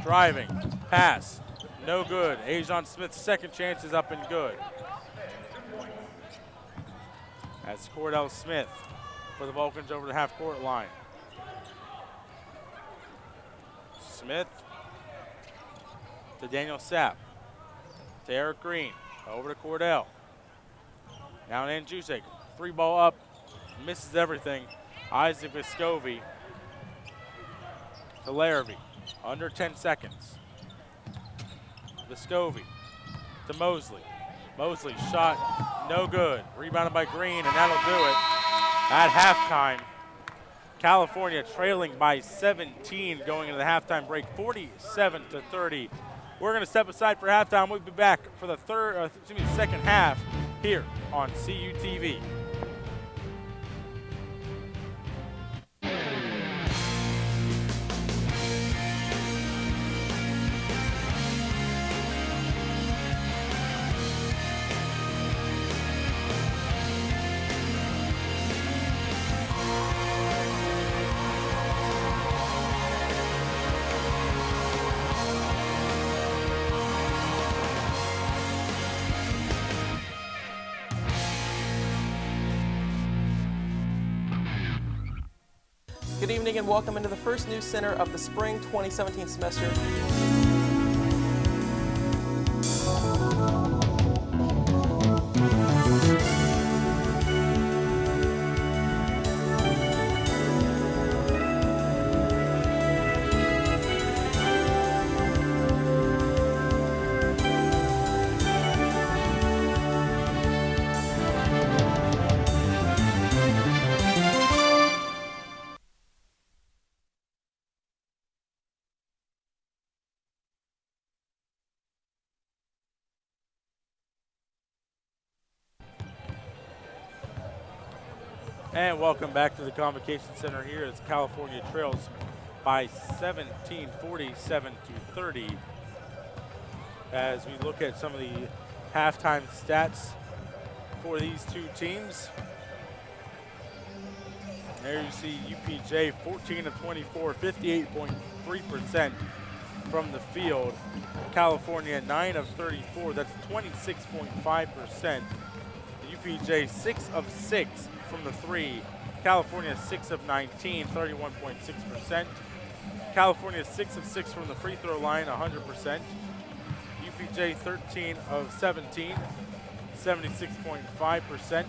Driving, pass, no good. Ajon Smith's second chance is up and good. As Cordell Smith for the Vulcans over the half-court line. Smith to Daniel Sapp. To Eric Green. Over to Cordell. Now Andjusic. 3-ball up. Misses everything. Isaac Vescovi to Larrabee. Under 10 seconds. Vescovi to Mosley. Mosley shot no good. Rebounded by Green, and that'll do it. At halftime, California trailing by 17 going into the halftime break, 47-30. We're going to step aside for halftime. We'll be back for the second half here on CUTV. Good evening and welcome into the first news center of the spring 2017 semester. And welcome back to the Convocation Center here as California trails by 17, 47-30. As we look at some of the halftime stats for these two teams. There you see UPJ 14 of 24, 58.3% from the field. California 9 of 34, that's 26.5%. UPJ 6 of 6 from the three. California 6 of 19, 31.6%. California 6 of 6 from the free throw line, 100%. UPJ 13 of 17, 76.5%.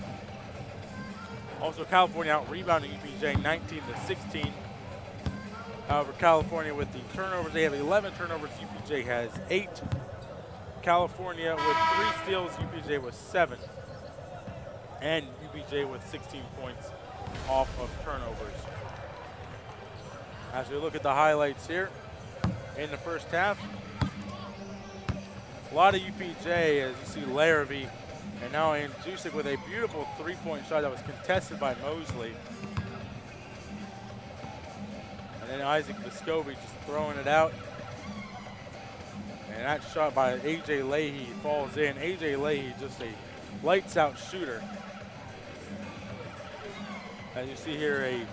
Also California out rebounding UPJ 19 to 16. However, California with the turnovers, they have 11 turnovers, UPJ has 8. California with 3 steals, UPJ with 7. And UPJ with 16 points off of turnovers. As we look at the highlights here in the first half, a lot of UPJ, as you see Larrabee, and now Andjusic with a beautiful three-point shot that was contested by Mosley. And then Isaac Vescovi just throwing it out. And that shot by A.J. Leahy falls in. A.J. Leahy just a lights-out shooter. As you see here, a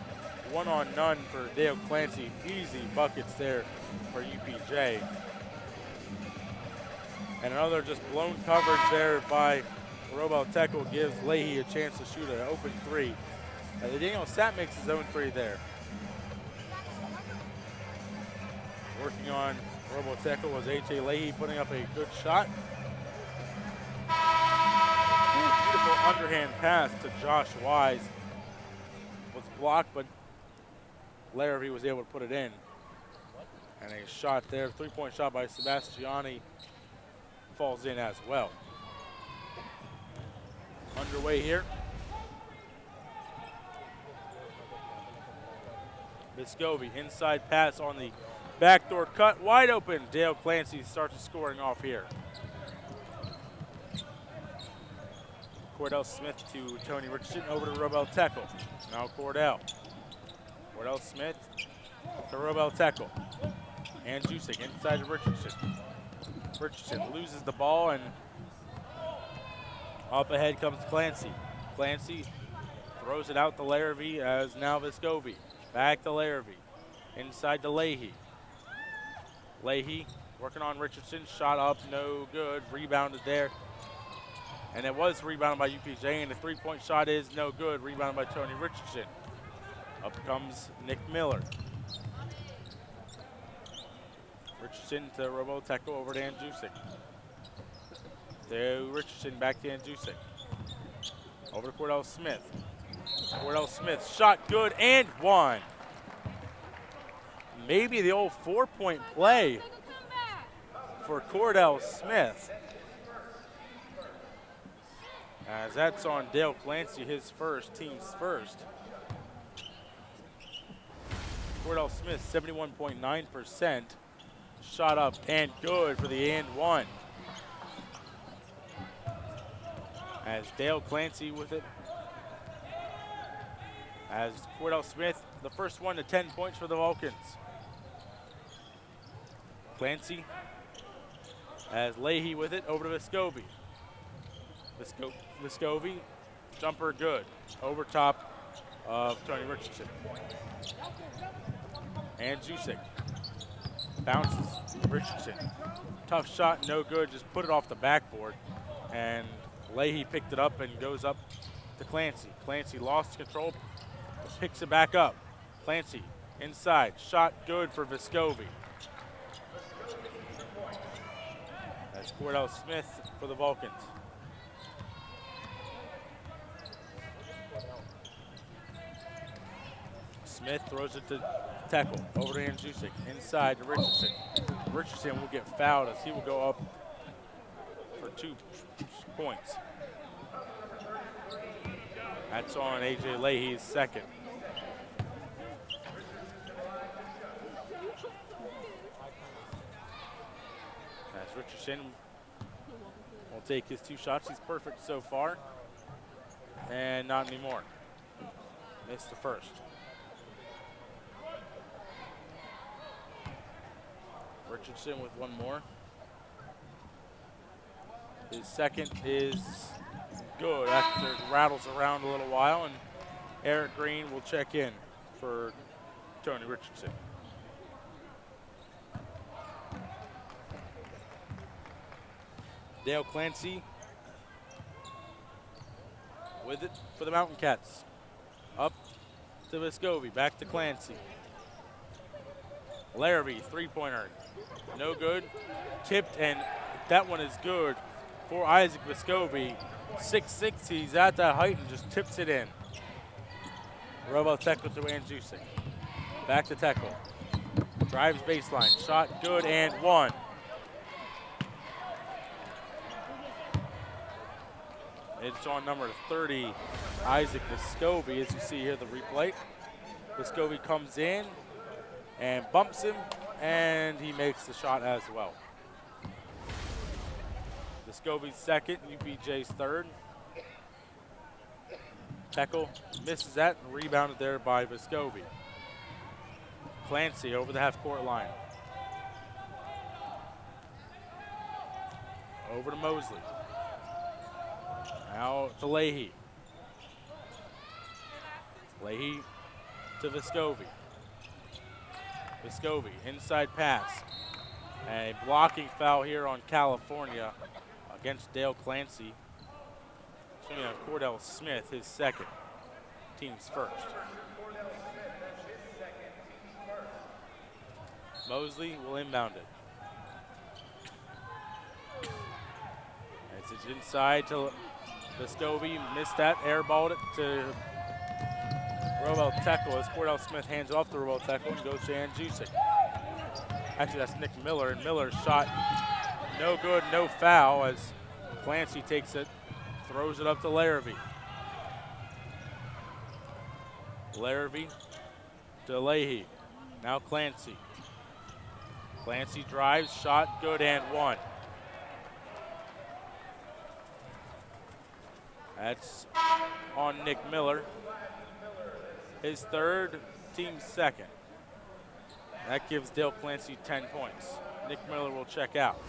one-on-none for Dale Clancy. Easy buckets there for UPJ. And another just blown coverage there by Robel Tekel gives Leahy a chance to shoot an open three. Daniel Sapp makes his own three there. Working on robo tackle was A.J. Leahy putting up a good shot. Beautiful underhand pass to Josh Wise. Was blocked, but Larrabee was able to put it in. And a shot there, three-point shot by Sebastiani falls in as well. Underway here. Vescovi, inside pass on the backdoor cut, wide open. Dale Clancy starts scoring off here. Cordell Smith to Tony Richardson, over to Robel Tekel. Now Cordell Smith to Robel Tekel. And Jusik inside to Richardson. Richardson loses the ball, and up ahead comes Clancy. Clancy throws it out to Larrabee as now Vescovi. Back to Larrabee. Inside to Leahy. Leahy working on Richardson. Shot up, no good. Rebounded there. And it was rebounded by UPJ, and the three-point shot is no good. Rebounded by Tony Richardson. Up comes Nick Miller. Richardson to Robo Tekel, over to Andusik. To Richardson, back to Andusik. Over to Cordell Smith. Cordell Smith, shot good and one. Maybe the old 4-point play for Cordell Smith. As that's on Dale Clancy, his first, team's first. Cordell Smith, 71.9%. Shot up and good for the and one. As Dale Clancy with it. As Cordell Smith, the first one to 10 points for the Vulcans. Clancy as Leahy with it, over to Vescovi. Vescovi, jumper good. Over top of Tony Richardson. And Jusik. Bounces, Richardson. Tough shot, no good, just put it off the backboard. And Leahy picked it up and goes up to Clancy. Clancy lost control, picks it back up. Clancy, inside, shot good for Vescovi. That's Cordell Smith for the Vulcans. Smith throws it to Tekel, over to Andusik, inside to Richardson. Richardson will get fouled as he will go up for 2 points. That's on A.J. Leahy's second. As Richardson will take his 2 shots. He's perfect so far. And not anymore. Missed the first. Richardson with one more. His second is good after it rattles around a little while, and Eric Green will check in for Tony Richardson. Dale Clancy with it for the Mountain Cats. Up to Vescovi, back to Clancy. Larrabee, three-pointer, no good. Tipped, and that one is good for Isaac Vescovi. 6'6", he's at that height and just tips it in. Robo Tekel to Andusik. Back to Tekel. Drives baseline, shot good and one. It's on number 30, Isaac Vescovi, as you see here the replay. Vescovi comes in and bumps him, and he makes the shot as well. Vescovi's second, UPJ's third. Tekel misses that, and rebounded there by Vescovi. Clancy over the half-court line. Over to Mosley. Now to Leahy. Leahy to Vescovi. Vescovi, inside pass. A blocking foul here on California against Dale Clancy. Swinging on Cordell Smith, his second. Team's first. Mosley will inbound it. As it's inside to Vescovi, missed that, airballed it to Robel Tekel as Cordell Smith hands off to Robel Tekel and goes to Andjusic. Actually, that's Nick Miller, and Miller's shot no good, no foul as Clancy takes it, throws it up to Larrabee. Larrabee to Leahy. Now Clancy. Clancy drives, shot good and one. That's on Nick Miller. His third, team's second. That gives Dale Clancy 10 points. Nick Miller will check out.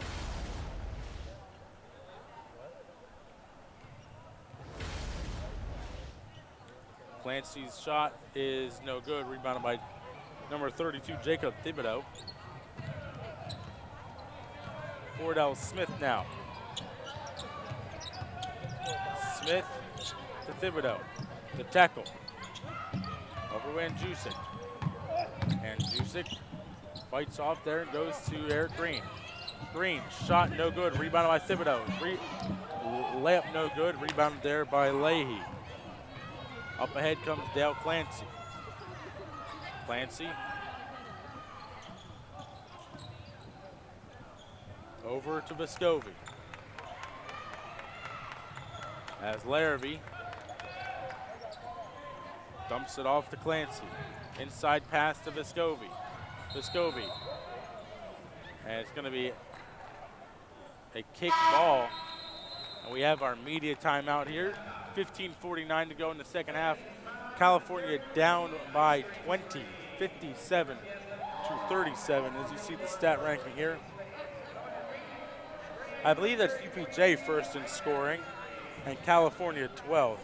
Clancy's shot is no good, rebounded by number 32, Jacob Thibodeau. Cordell Smith now. Smith to Thibodeau, to Tekel. Over to Andjusic. Andjusic fights off there and goes to Eric Green. Green, shot no good, rebounded by Thibodeau. Layup no good, rebounded there by Leahy. Up ahead comes Dale Clancy. Clancy. Over to Vescovi. As Larrabee dumps it off to Clancy. Inside pass to Vescovi. Vescovi. And it's going to be a kick ball. And we have our media timeout here. 15:49 to go in the second half. California down by 20, 57 to 37, as you see the stat ranking here. I believe that's UPJ first in scoring, and California 12th.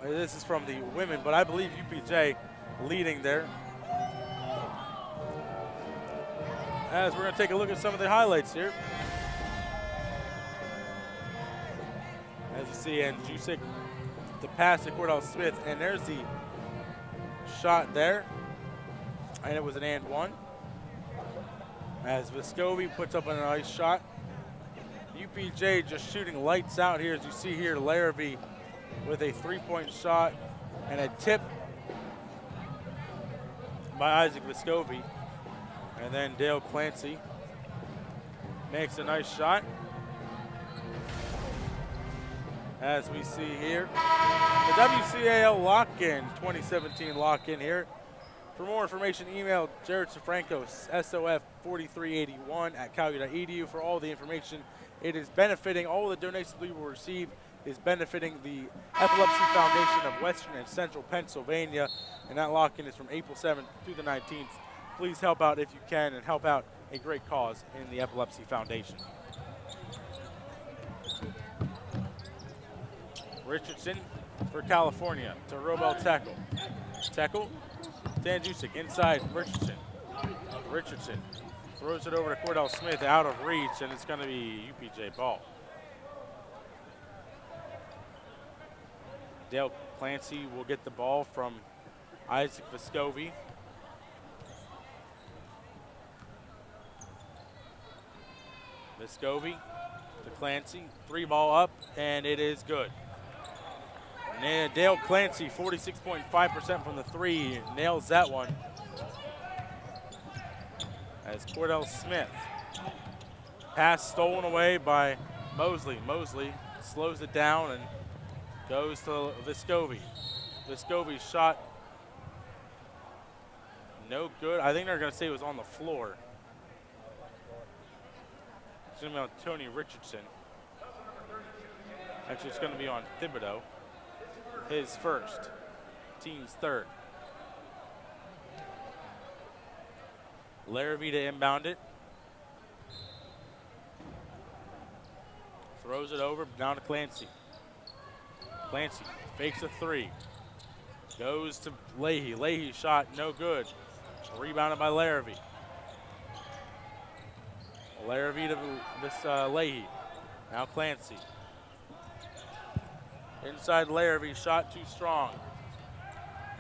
This is from the women, but I believe UPJ leading there. As we're going to take a look at some of the highlights here. As you see, Andjusic, the pass to Cordell Smith, and there's the shot there, and it was an and one. As Vescovi puts up a nice shot. UPJ just shooting lights out here, as you see here, Larrabee with a three-point shot and a tip by Isaac Vescovi. And then Dale Clancy makes a nice shot. As we see here, the WCAL lock-in, 2017 lock-in here. For more information, email Jared Safranco, SOF4381 at calgary.edu for all the information. It is benefiting, all the donations we will receive is benefiting the Epilepsy Foundation of Western and Central Pennsylvania, and that lock-in is from April 7th through the 19th. Please help out if you can and help out a great cause in the Epilepsy Foundation. Richardson for California to Robel Tekel. Tekel to Andjusic, inside Richardson. Richardson throws it over to Cordell Smith, out of reach, and it's going to be UPJ ball. Dale Clancy will get the ball from Isaac Vescovi. Vescovi to Clancy, three ball up, and it is good. And Dale Clancy, 46.5% from the three, nails that one. As Cordell Smith, pass stolen away by Mosley. Mosley slows it down and goes to Vescovi. Vescovi's shot, no good. I think they're going to say it was on the floor. It's going to be on Tony Richardson. Actually, it's going to be on Thibodeau. His first, team's third. Larrabee to inbound it. Throws it over, down to Clancy. Clancy fakes a three. Goes to Leahy. Leahy shot no good. Rebounded by Larrabee. Larrabee to this Leahy. Now Clancy. Inside Larrabee, shot too strong.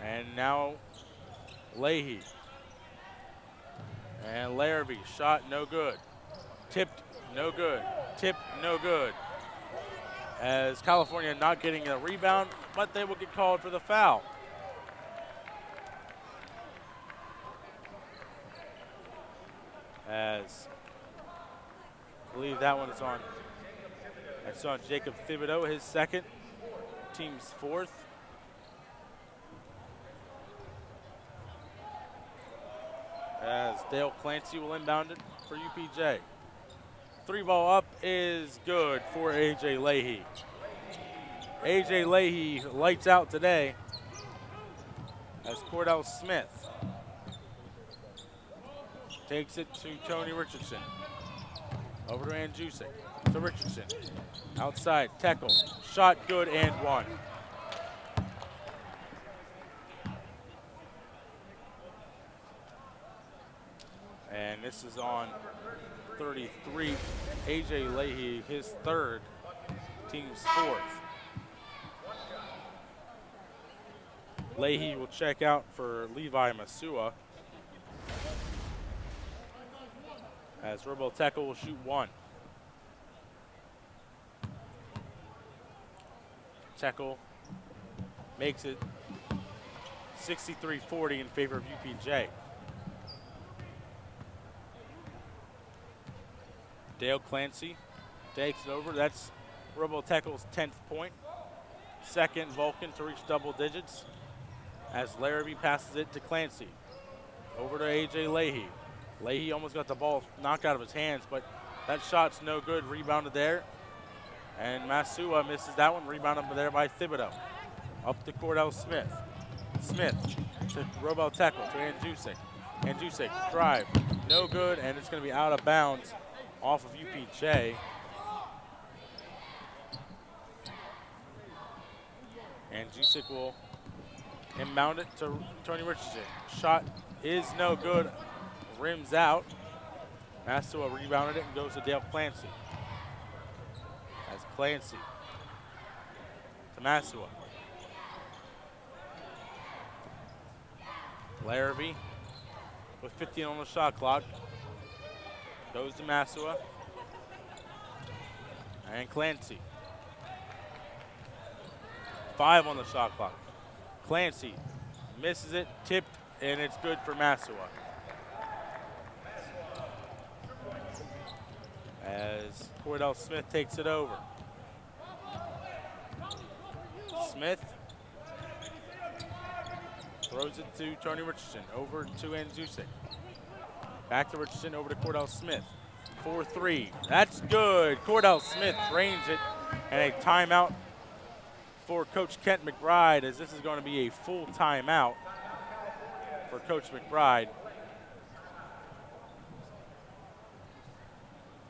And now Leahy. And Larrabee, shot no good. Tipped, no good. Tipped, no good. As California not getting a rebound, but they will get called for the foul. As I believe that one is on. That's on Jacob Thibodeau, his second, team's fourth. As Dale Clancy will inbound it for UPJ. 3-ball up is good for A.J. Leahy. A.J. Leahy lights out today as Cordell Smith takes it to Tony Richardson. Over to Andjusic, to Richardson. Outside, tackle, shot good and one. And this is on 33. A.J. Leahy, his third, team's fourth. Leahy will check out for Levi Masua. As Robo Tekel will shoot one. Tekel makes it 63-40 in favor of UPJ. Dale Clancy takes it over. That's Robo Tekel's 10th point. Second Vulcan to reach double digits as Larrabee passes it to Clancy. Over to A.J. Leahy. Leahy almost got the ball knocked out of his hands, but that shot's no good. Rebounded there. And Masua misses that one. Rebounded there by Thibodeau. Up to Cordell Smith. Smith to Robo Tekel to Andjusic. Andjusic drive. No good, and it's going to be out of bounds off of UPJ. Andjusic will inbound it to Tony Richardson. Shot is no good. Rims out. Masua rebounded it and goes to Dale Clancy. As Clancy to Masua. Larrabee with 15 on the shot clock. Goes to Masua. And Clancy. 5 on the shot clock. Clancy misses it, tipped, and it's good for Masua. As Cordell Smith takes it over. Smith throws it to Tony Richardson, over to Andjusic. Back to Richardson, over to Cordell Smith. 4-3, that's good. Cordell Smith drains it, and a timeout for Coach Kent McBride, as this is going to be a full timeout for Coach McBride.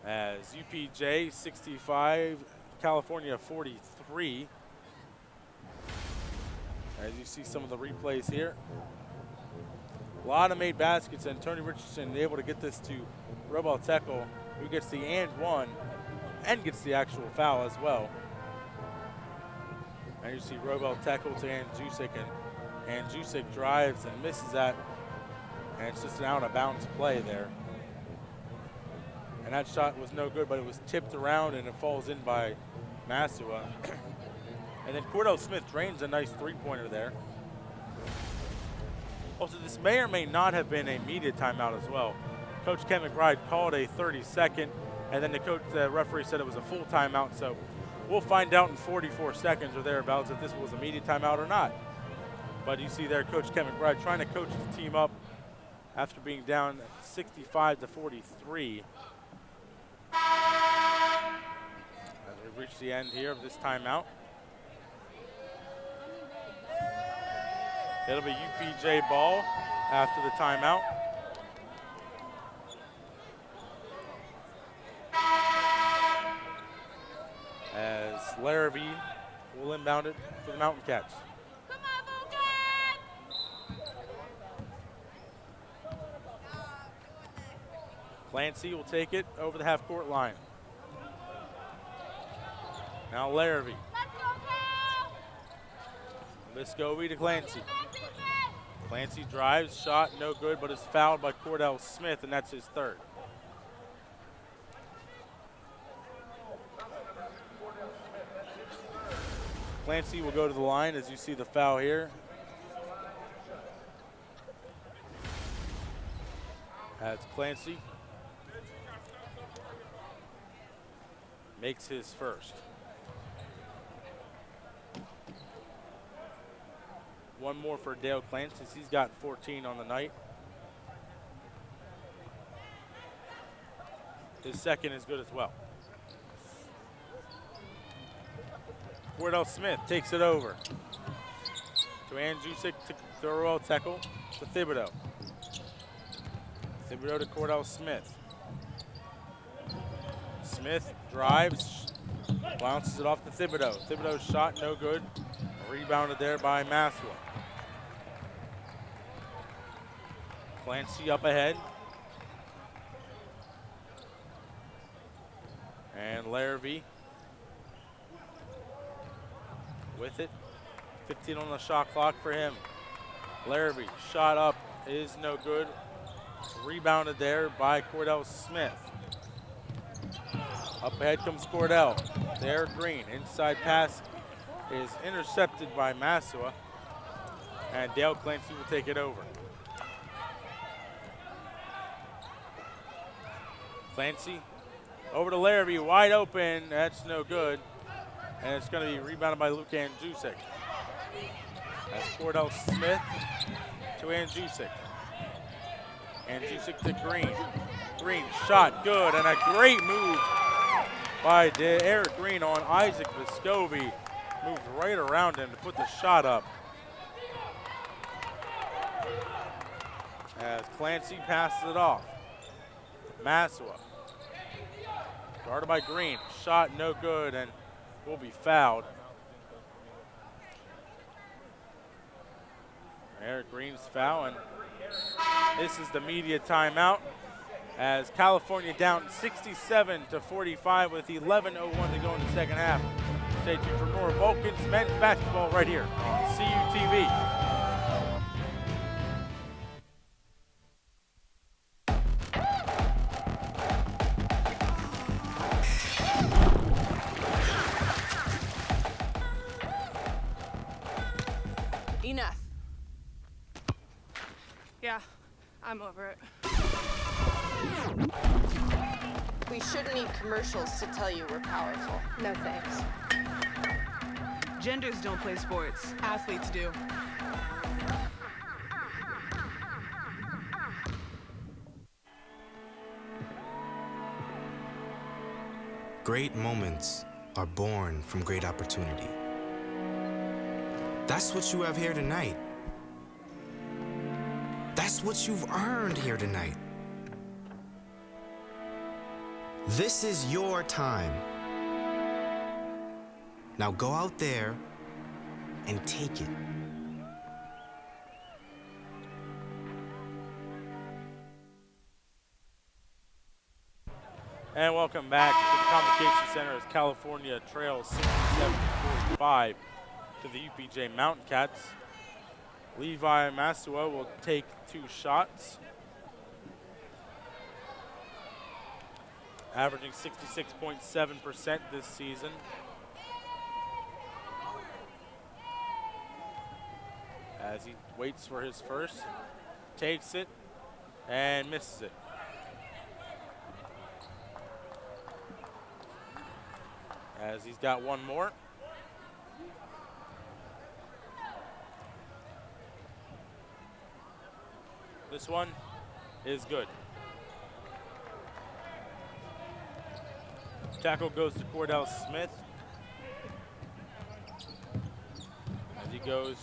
As UPJ 65, California 43. As you see some of the replays here. A lot of made baskets, and Tony Richardson able to get this to Robo Tekel, who gets the and one and gets the actual foul as well. And you see Robo Tekel to Andjusic, and Andjusic drives and misses that, and it's just an out of bounds play there. And that shot was no good, but it was tipped around and it falls in by Masua. And then Cordell Smith drains a nice three-pointer there. Also, this may or may not have been a media timeout as well. Coach Ken McBride called a 30-second, and then the referee said it was a full timeout, so we'll find out in 44 seconds or thereabouts if this was a media timeout or not. But you see there Coach Ken McBride trying to coach the team up after being down 65-43. As we reach the end here of this timeout. It'll be UPJ ball after the timeout. As Larrabee will inbound it for the Mountain Cats. Clancy will take it over the half-court line. Now Larrabee. Viscovi to Clancy. Clancy drives, shot, no good, but is fouled by Cordell Smith, and that's his third. Clancy will go to the line as you see the foul here. That's Clancy. Makes his first. One more for Dale Clancy, since he's got 14 on the night. His second is good as well. Cordell Smith takes it over to Andrzejczyk to throw tackle to Thibodeau. Thibodeau to Cordell Smith. Smith drives, bounces it off to Thibodeau. Thibodeau's shot, no good. Rebounded there by Maswa. Clancy up ahead. And Larrabee with it. 15 on the shot clock for him. Larrabee, shot up is no good. Rebounded there by Cordell Smith. Up ahead comes Cordell. There, Green. Inside pass is intercepted by Maswa. And Dale Clancy will take it over. Clancy over to Larrabee, wide open. That's no good. And it's going to be rebounded by Luke Andrzejczyk. That's Cordell Smith to Andrzejczyk. Andrzejczyk to Green. Green, shot, good, and a great move by Eric Green on Isaac Vescovi. Moved right around him to put the shot up. As Clancy passes it off. Maswa. Guarded by Green. Shot no good and will be fouled. Eric Green's foul, and this is the media timeout as California down 67-45 with 11:01 to go in the second half. Stay tuned for more Vulcans men's basketball right here on CUTV. Enough. Yeah, I'm over it. We shouldn't need commercials to tell you we're powerful. No thanks. Genders don't play sports. Athletes do. Great moments are born from great opportunity. That's what you have here tonight. That's what you've earned here tonight. This is your time. Now go out there and take it. And welcome back to the Convocation Center as California trails 67-45 to the UPJ Mountain Cats. Levi Masua will take 2 shots, averaging 66.7% this season. As he waits for his first, takes it and misses it. As he's got one more. This one is good. Tackle goes to Cordell Smith. As he goes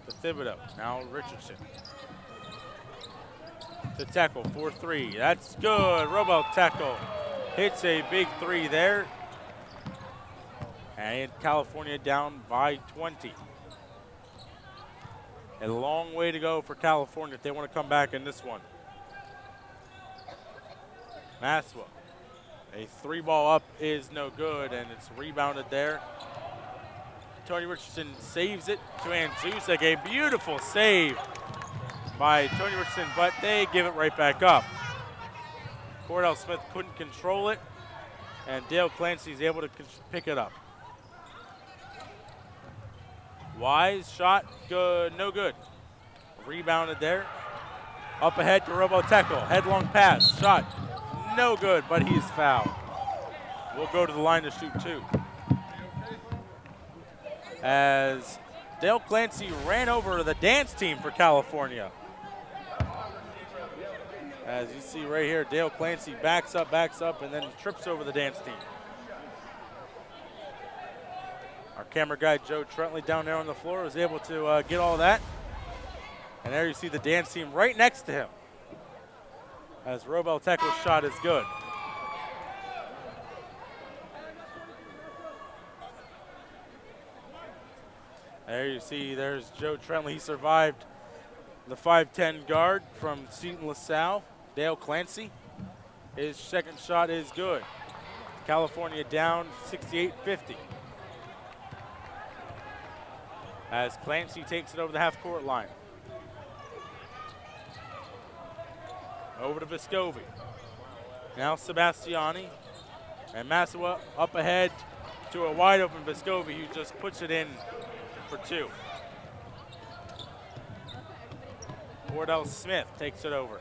to Thibodeau. Now Richardson. To tackle, 4-3. That's good. Robo tackle. Hits a big 3 there. And California down by 20. A long way to go for California if they want to come back in this one. Maswa. A 3-ball up is no good, and it's rebounded there. Tony Richardson saves it to Andrzejczyk. A beautiful save by Tony Richardson, but they give it right back up. Cordell Smith couldn't control it, and Dale Clancy's able to pick it up. Wise shot, good, no good. Rebounded there. Up ahead to Roboteco, headlong pass, shot, no good, but he's fouled. We'll go to the line to shoot 2. As Dale Clancy ran over the dance team for California. As you see right here, Dale Clancy backs up, and then trips over the dance team. Our camera guy, Joe Trentley, down there on the floor, was able to get all that. And there you see the dance team right next to him. As Roboteco's shot is good. There you see, there's Joe Trentley. He survived the 5'10 guard from Seton LaSalle, Dale Clancy. His second shot is good. California down 68-50. As Clancy takes it over the half-court line. Over to Vescovi. Now Sebastiani. And Massawa up ahead to a wide-open Vescovi who just puts it in for 2. Cordell Smith takes it over.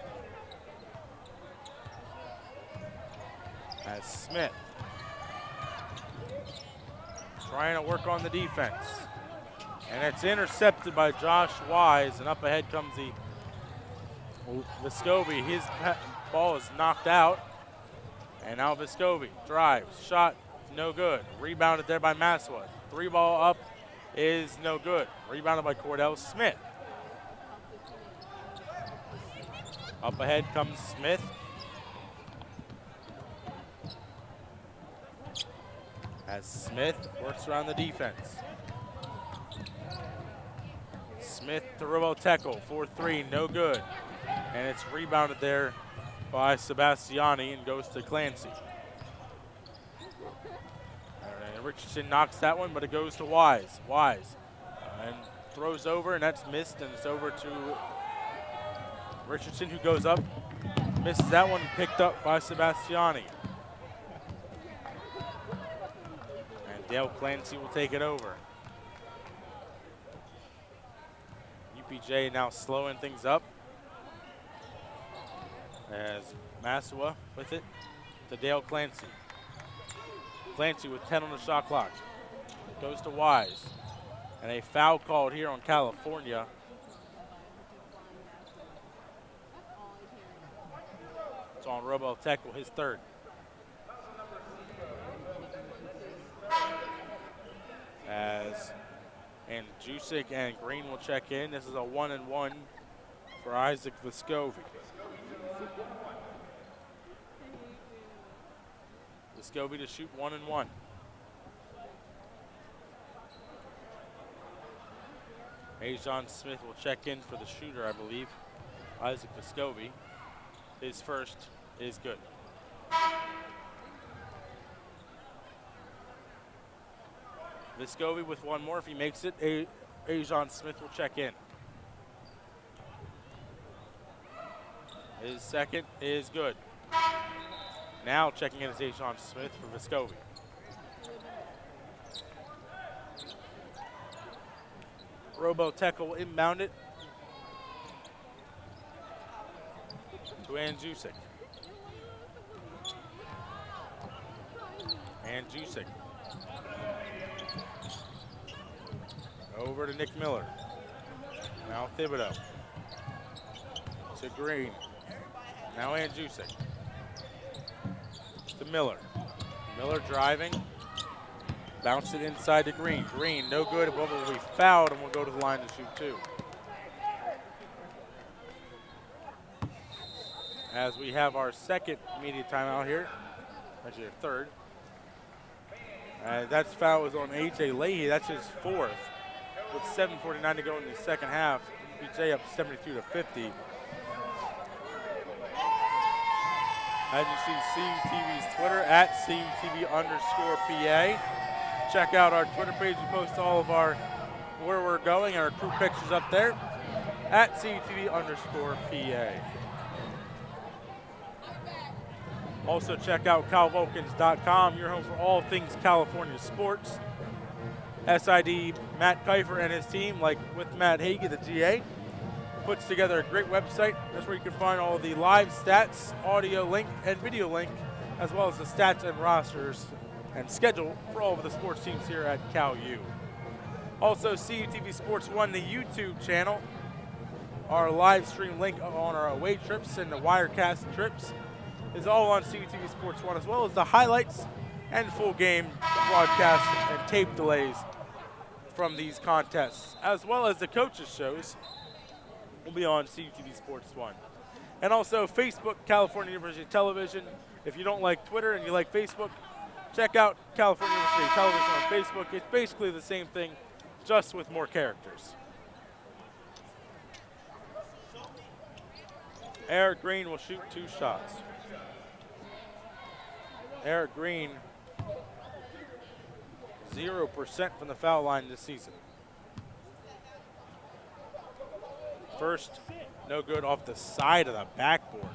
As Smith trying to work on the defense. And it's intercepted by Josh Wise, and up ahead comes the Vescovi. His ball is knocked out. And now Vescovi drives, shot, no good. Rebounded there by Massawa. 3-ball up is no good. Rebounded by Cordell Smith. Up ahead comes Smith. As Smith works around the defense. Smith to Roboteco, 4-3, no good. And it's rebounded there by Sebastiani and goes to Clancy. And Richardson knocks that one, but it goes to Wise. Wise and throws over, and that's missed, and it's over to Richardson, who goes up, misses that one, picked up by Sebastiani. And Dale Clancy will take it over. UPJ now slowing things up. As Massawa with it to Dale Clancy. Clancy with 10 on the shot clock. Goes to Wise. And a foul called here on California. It's on Roboteco, his third. As Jusik and Green will check in. This is a 1-and-1 for Isaac Vescovi. Vescovi to shoot 1-and-1. Ajon Smith will check in for the shooter, I believe. Isaac Vescovi. His first is good. Vescovi with one more. If he makes it, Ajon Smith will check in. His second is good. Now checking in is Ajon Smith for Vescovi. Roboteco will inbound it to Jusik. Jusik. Over to Nick Miller. Now Thibodeau. To Green. Now Jusik. To Miller. Miller driving. Bounced it inside to Green. Green, no good. Will be fouled, and we'll go to the line to shoot 2. As we have our second media timeout here. Actually, our third. That foul was on A.J. Leahy. That's his fourth. With 7:49 to go in the second half. UPJ up 72-50. As you see, CUTV's Twitter, at CUTV_PA. Check out our Twitter page. We post all of our where we're going and our crew pictures up there. at CUTV_PA. Also check out CalVulcans.com, your home for all things California sports. SID Matt Kiefer and his team, like with Matt Hagee, the GA, puts together a great website. That's where you can find all the live stats, audio link, and video link, as well as the stats and rosters and schedule for all of the sports teams here at Cal U. Also, CUTV Sports 1, the YouTube channel, our live stream link on our away trips and the Wirecast trips is all on CUTV Sports 1, as well as the highlights and full game broadcasts and tape delays from these contests, as well as the coaches' shows will be on CUTV Sports 1. And also Facebook, California University Television. If you don't like Twitter and you like Facebook, check out California University Television on Facebook. It's basically the same thing, just with more characters. Eric Green will shoot 2 shots. Eric Green, 0% from the foul line this season. First, no good off the side of the backboard.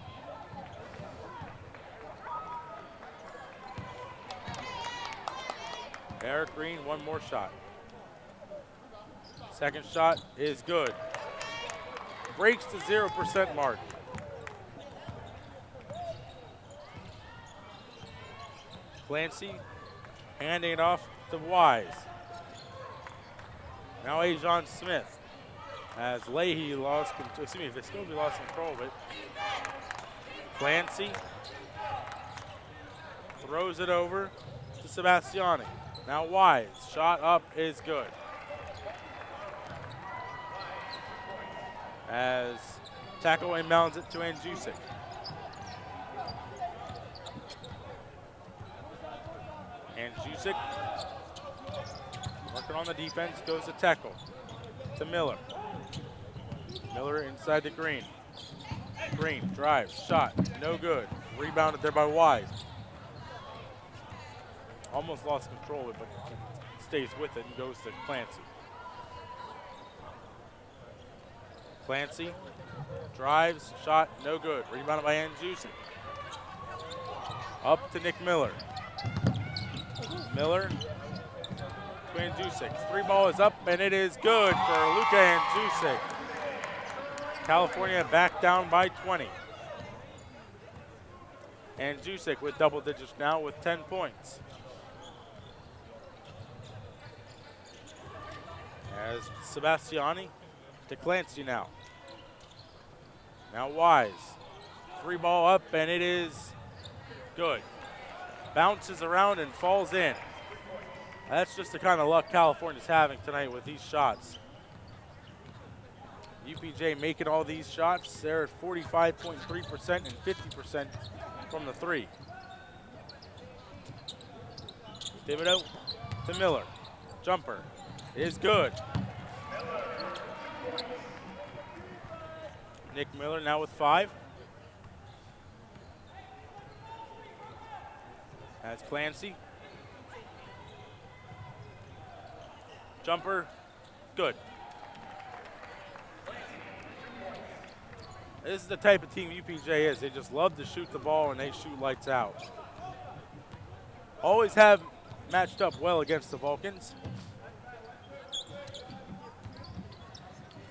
Eric Green, 1 more shot. Second shot is good. Breaks the 0% mark. Clancy handing it off to Wise. Now Ajon Smith. As Leahy lost control, Vescovi lost control of it. Clancy throws it over to Sebastiani. Now Wise, shot up is good. As tackle inbounds it to Andjusic. Andjusic working on the defense, goes to tackle to Miller. Miller inside to Green. Green drives, shot, no good. Rebounded there by Wise. Almost lost control of it, but stays with it and goes to Clancy. Clancy drives, shot, no good. Rebounded by Andjusic. Up to Nick Miller. Miller to Andjusic. 3 ball is up, and it is good for Luka Andjusic. California back down by 20. Andjusic with double digits now with 10 points. As Sebastiani to Clancy now. Now Wise. 3 ball up, and it is good. Bounces around and falls in. That's just the kind of luck California's having tonight with these shots. UPJ making all these shots. They're at 45.3% and 50% from the 3. Thibodeau to Miller. Jumper is good. Nick Miller now with 5. That's Clancy. Jumper, good. This is the type of team UPJ is. They just love to shoot the ball and they shoot lights out. Always have matched up well against the Vulcans.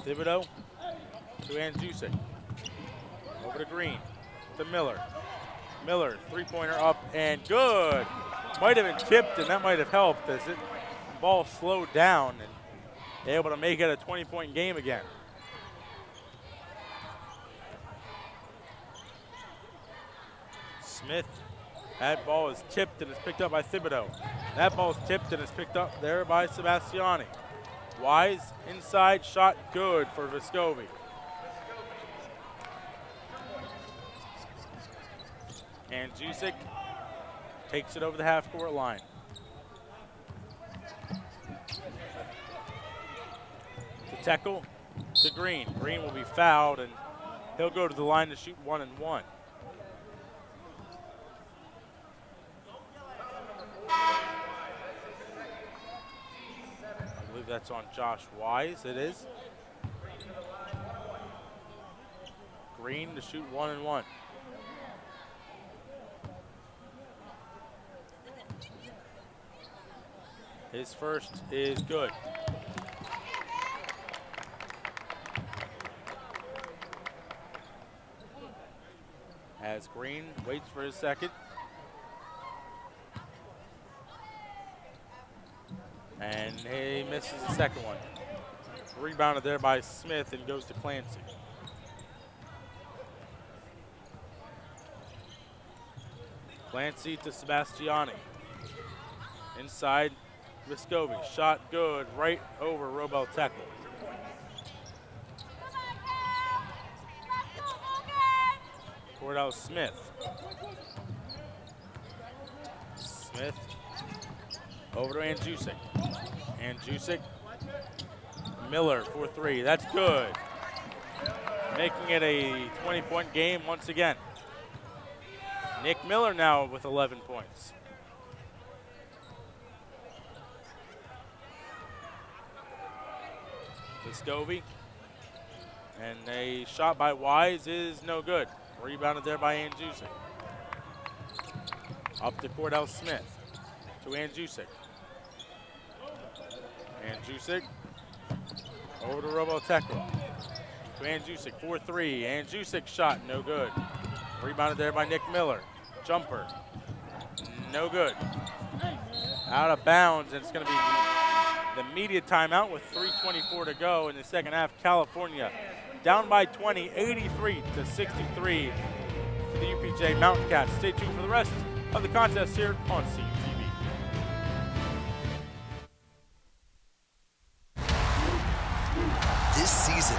Thibodeau to Andjusic. Over to Green, to Miller. Miller, 3-pointer up and good. Might have been tipped and that might have helped as the ball slowed down and able to make it a 20-point game again. Smith, that ball is tipped and is picked up by Thibodeau. That ball is tipped and is picked up there by Sebastiani. Wise, inside shot, good for Vescovi. Andjusic takes it over the half-court line. To tackle to Green. Green will be fouled and he'll go to the line to shoot 1 and 1. I believe that's on Josh Wise, it is. Green to shoot 1 and 1. His first is good. As Green waits for his second. And he misses the second one. Rebounded there by Smith and goes to Clancy. Clancy to Sebastiani. Inside, Vescovi. Shot good, right over Robel Tekel. Cordell Smith. Smith over to Andjusic. Andjusic. Miller for 3. That's good. Making it a 20-point game once again. Nick Miller now with 11 points. Vescovi. And a shot by Wise is no good. Rebounded there by Andjusic. Up to Cordell Smith. To Andjusic. Andjusic. Over to Robel Tekel. To Andjusic, 4-3. Andjusic shot, no good. Rebounded there by Nick Miller. Jumper, no good. Out of bounds, and it's going to be the media timeout with 3:24 to go in the second half. California down by 20, 83-63 to the UPJ Mountain Cats. Stay tuned for the rest of the contest here on CUTV. This season,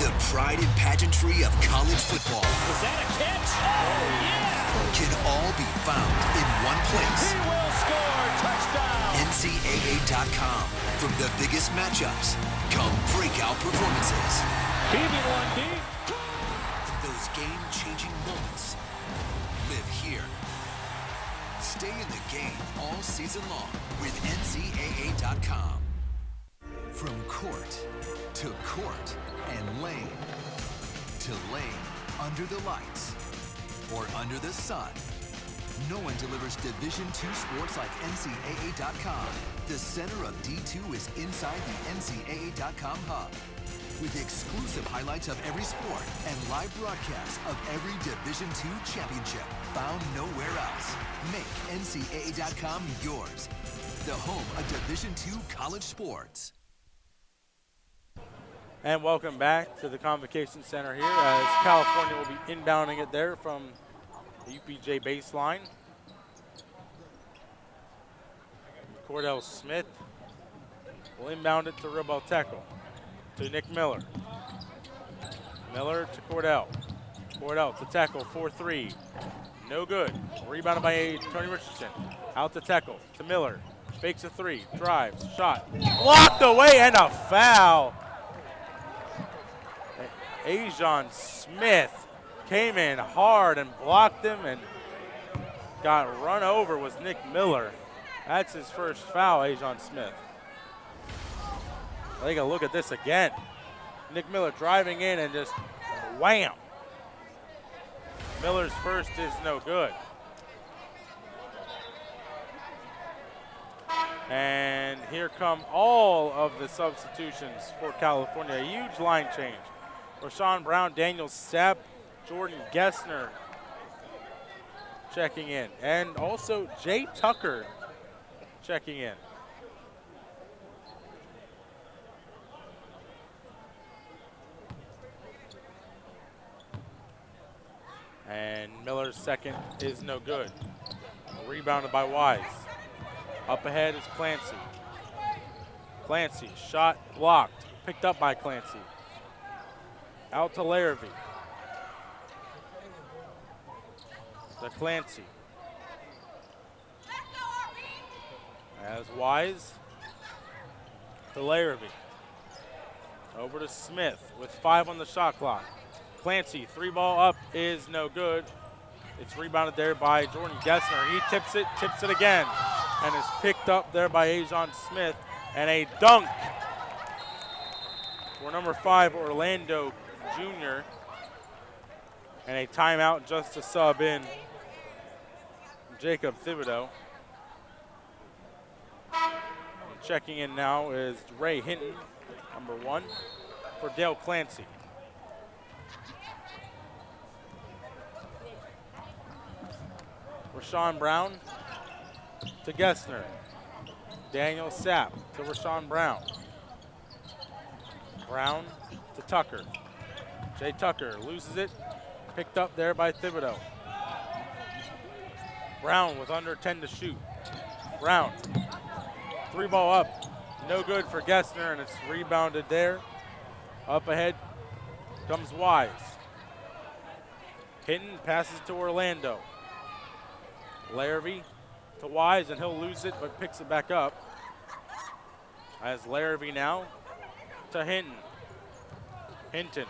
the pride and pageantry of college football. Was that a catch? Oh, yeah! Can all be found in one place. He will score! Touchdown! NCAA.com. From the biggest matchups come breakout performances. BB1B. And those game-changing moments live here. Stay in the game all season long with NCAA.com. From court to court and lane to lane, under the lights or under the sun, no one delivers Division II sports like NCAA.com. The center of D2 is inside the NCAA.com hub with exclusive highlights of every sport and live broadcasts of every Division II championship found nowhere else. Make NCAA.com yours, the home of Division II college sports. And welcome back to the Convocation Center here as California will be inbounding it there from the UPJ baseline. Cordell Smith will inbound it to Robel Tekel, to Nick Miller. Miller to Cordell. Cordell to Tekel, 4-3. No good. Rebounded by Tony Richardson. Out to Tekel, to Miller. Fakes a 3, drives, shot. Blocked away and a foul. Ajon Smith came in hard and blocked him and got run over was Nick Miller. That's his first foul, Ajon Smith. Take a look at this again. Nick Miller driving in and just wham. Miller's first is no good. And here come all of the substitutions for California. A huge line change. Rashawn Brown, Daniel Sapp, Jordan Gessner checking in. And also Jay Tucker checking in. And Miller's second is no good. Rebounded by Wise. Up ahead is Clancy. Clancy, shot blocked. Picked up by Clancy. Out to Larrabee. To Clancy. As Wise to Larrabee. Over to Smith with 5 on the shot clock. Clancy, 3-ball up is no good. It's rebounded there by Jordan Gessner. He tips it again, and is picked up there by Ajon Smith. And a dunk for number 5, Orlando Jr. And a timeout just to sub in Jacob Thibodeau. And checking in now is Ray Hinton, number 1, for Dale Clancy. Rashawn Brown to Gessner. Daniel Sapp to Rashawn Brown. Brown to Tucker. Jay Tucker loses it. Picked up there by Thibodeau. Brown with under 10 to shoot. Brown, 3-ball up. No good for Gessner, and it's rebounded there. Up ahead comes Wise. Hinton passes to Orlando. Larrabee to Wise, and he'll lose it, but picks it back up. As Larrabee now to Hinton. Hinton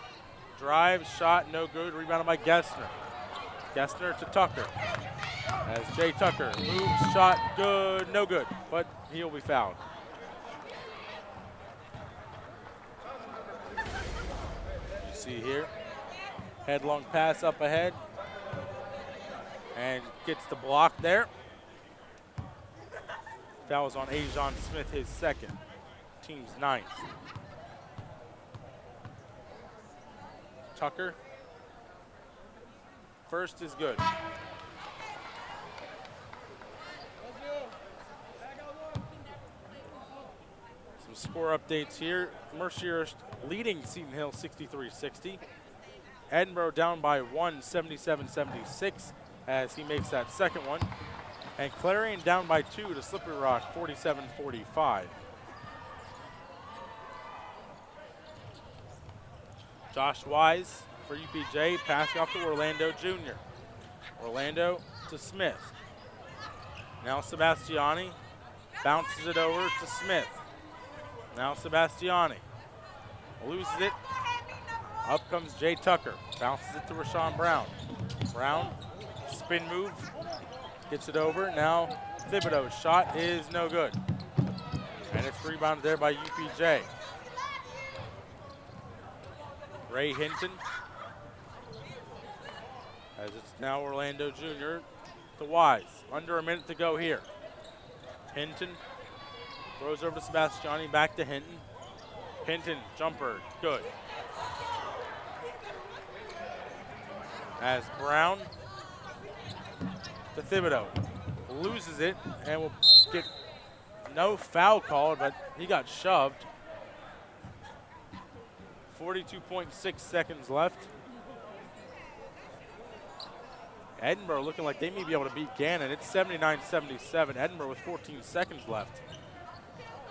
drives, shot, no good, rebounded by Gessner. Gessner to Tucker. As Jay Tucker moves, shot, good, no good, but he'll be fouled. You see here, headlong pass up ahead, and gets the block there. Foul was on Ajon Smith, his second, team's 9th. Tucker, first is good. Some score updates here. Mercier leading Seton Hill 63-60. Edinburgh down by 1, 77-76, as he makes that second one. And Clarion down by 2 to Slippery Rock, 47-45. Josh Wise for UPJ, passing off to Orlando Jr. Orlando to Smith. Now Sebastiani bounces it over to Smith. Now Sebastiani loses it. Up comes Jay Tucker, bounces it to Rashawn Brown. Brown, spin move, gets it over. Now Thibodeau's shot is no good. And it's rebounded there by UPJ. Ray Hinton, as it's now Orlando Jr. to Wise. Under a minute to go here. Hinton throws over to Sebastiani, back to Hinton. Hinton, jumper, good. As Brown to Thibodeau, loses it and will get no foul called, but he got shoved. 42.6 seconds left. Edinburgh looking like they may be able to beat Gannon. It's 79-77. Edinburgh with 14 seconds left.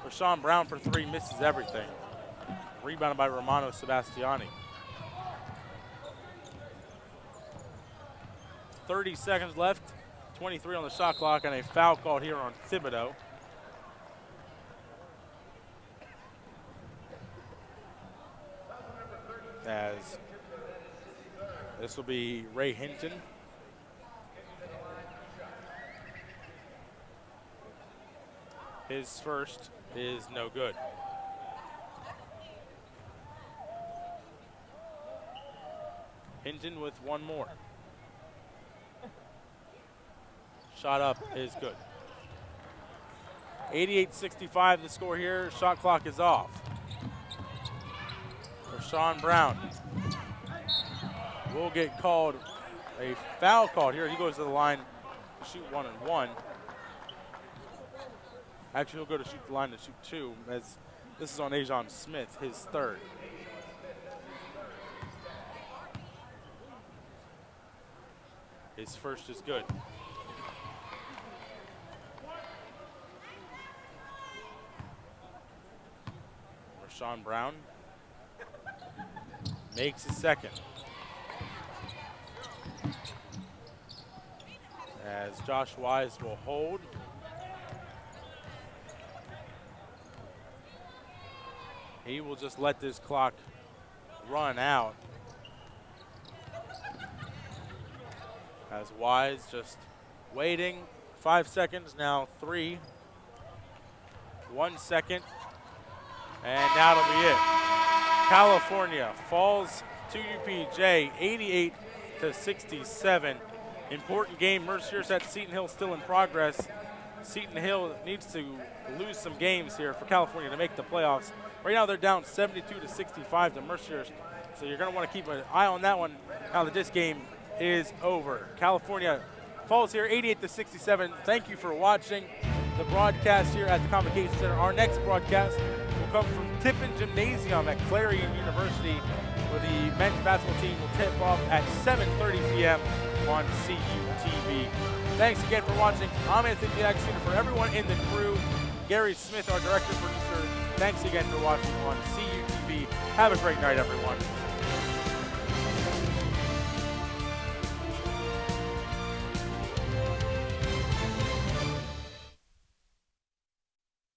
Rashawn Brown for 3 misses everything. Rebounded by Romano Sebastiani. 30 seconds left. 23 on the shot clock, and a foul called here on Thibodeau. As this will be Ray Hinton. His first is no good. Hinton with one more. Shot up is good. 88-65 the score here. Shot clock is off. Rashawn Brown will get called a foul called here. He goes to the line to shoot 1 and 1. Actually, he'll go to shoot the line to shoot 2, as this is on Ajon Smith, his third. His first is good. Rashawn Brown makes his second. As Josh Wise will hold. He will just let this clock run out. As Wise just waiting. 5 seconds, now 3. 1 second. And that'll be it. California falls to UPJ 68-67. Important game. Mercier's at Seton Hill still in progress. Seton Hill needs to lose some games here for California to make the playoffs. Right now they're down 72-65 to Mercier, so you're going to want to keep an eye on that one now that this game is over. California falls here 88-67. Thank you for watching the broadcast here at the Convocation Center. Our next broadcast will come from Tiffin Gymnasium at Clarion University, where the men's basketball team will tip off at 7:30 p.m. on CUTV. Thanks again for watching. I'm Anthony Jackson. For everyone in the crew, Gary Smith, our director producer, thanks again for watching on CUTV. Have a great night, everyone.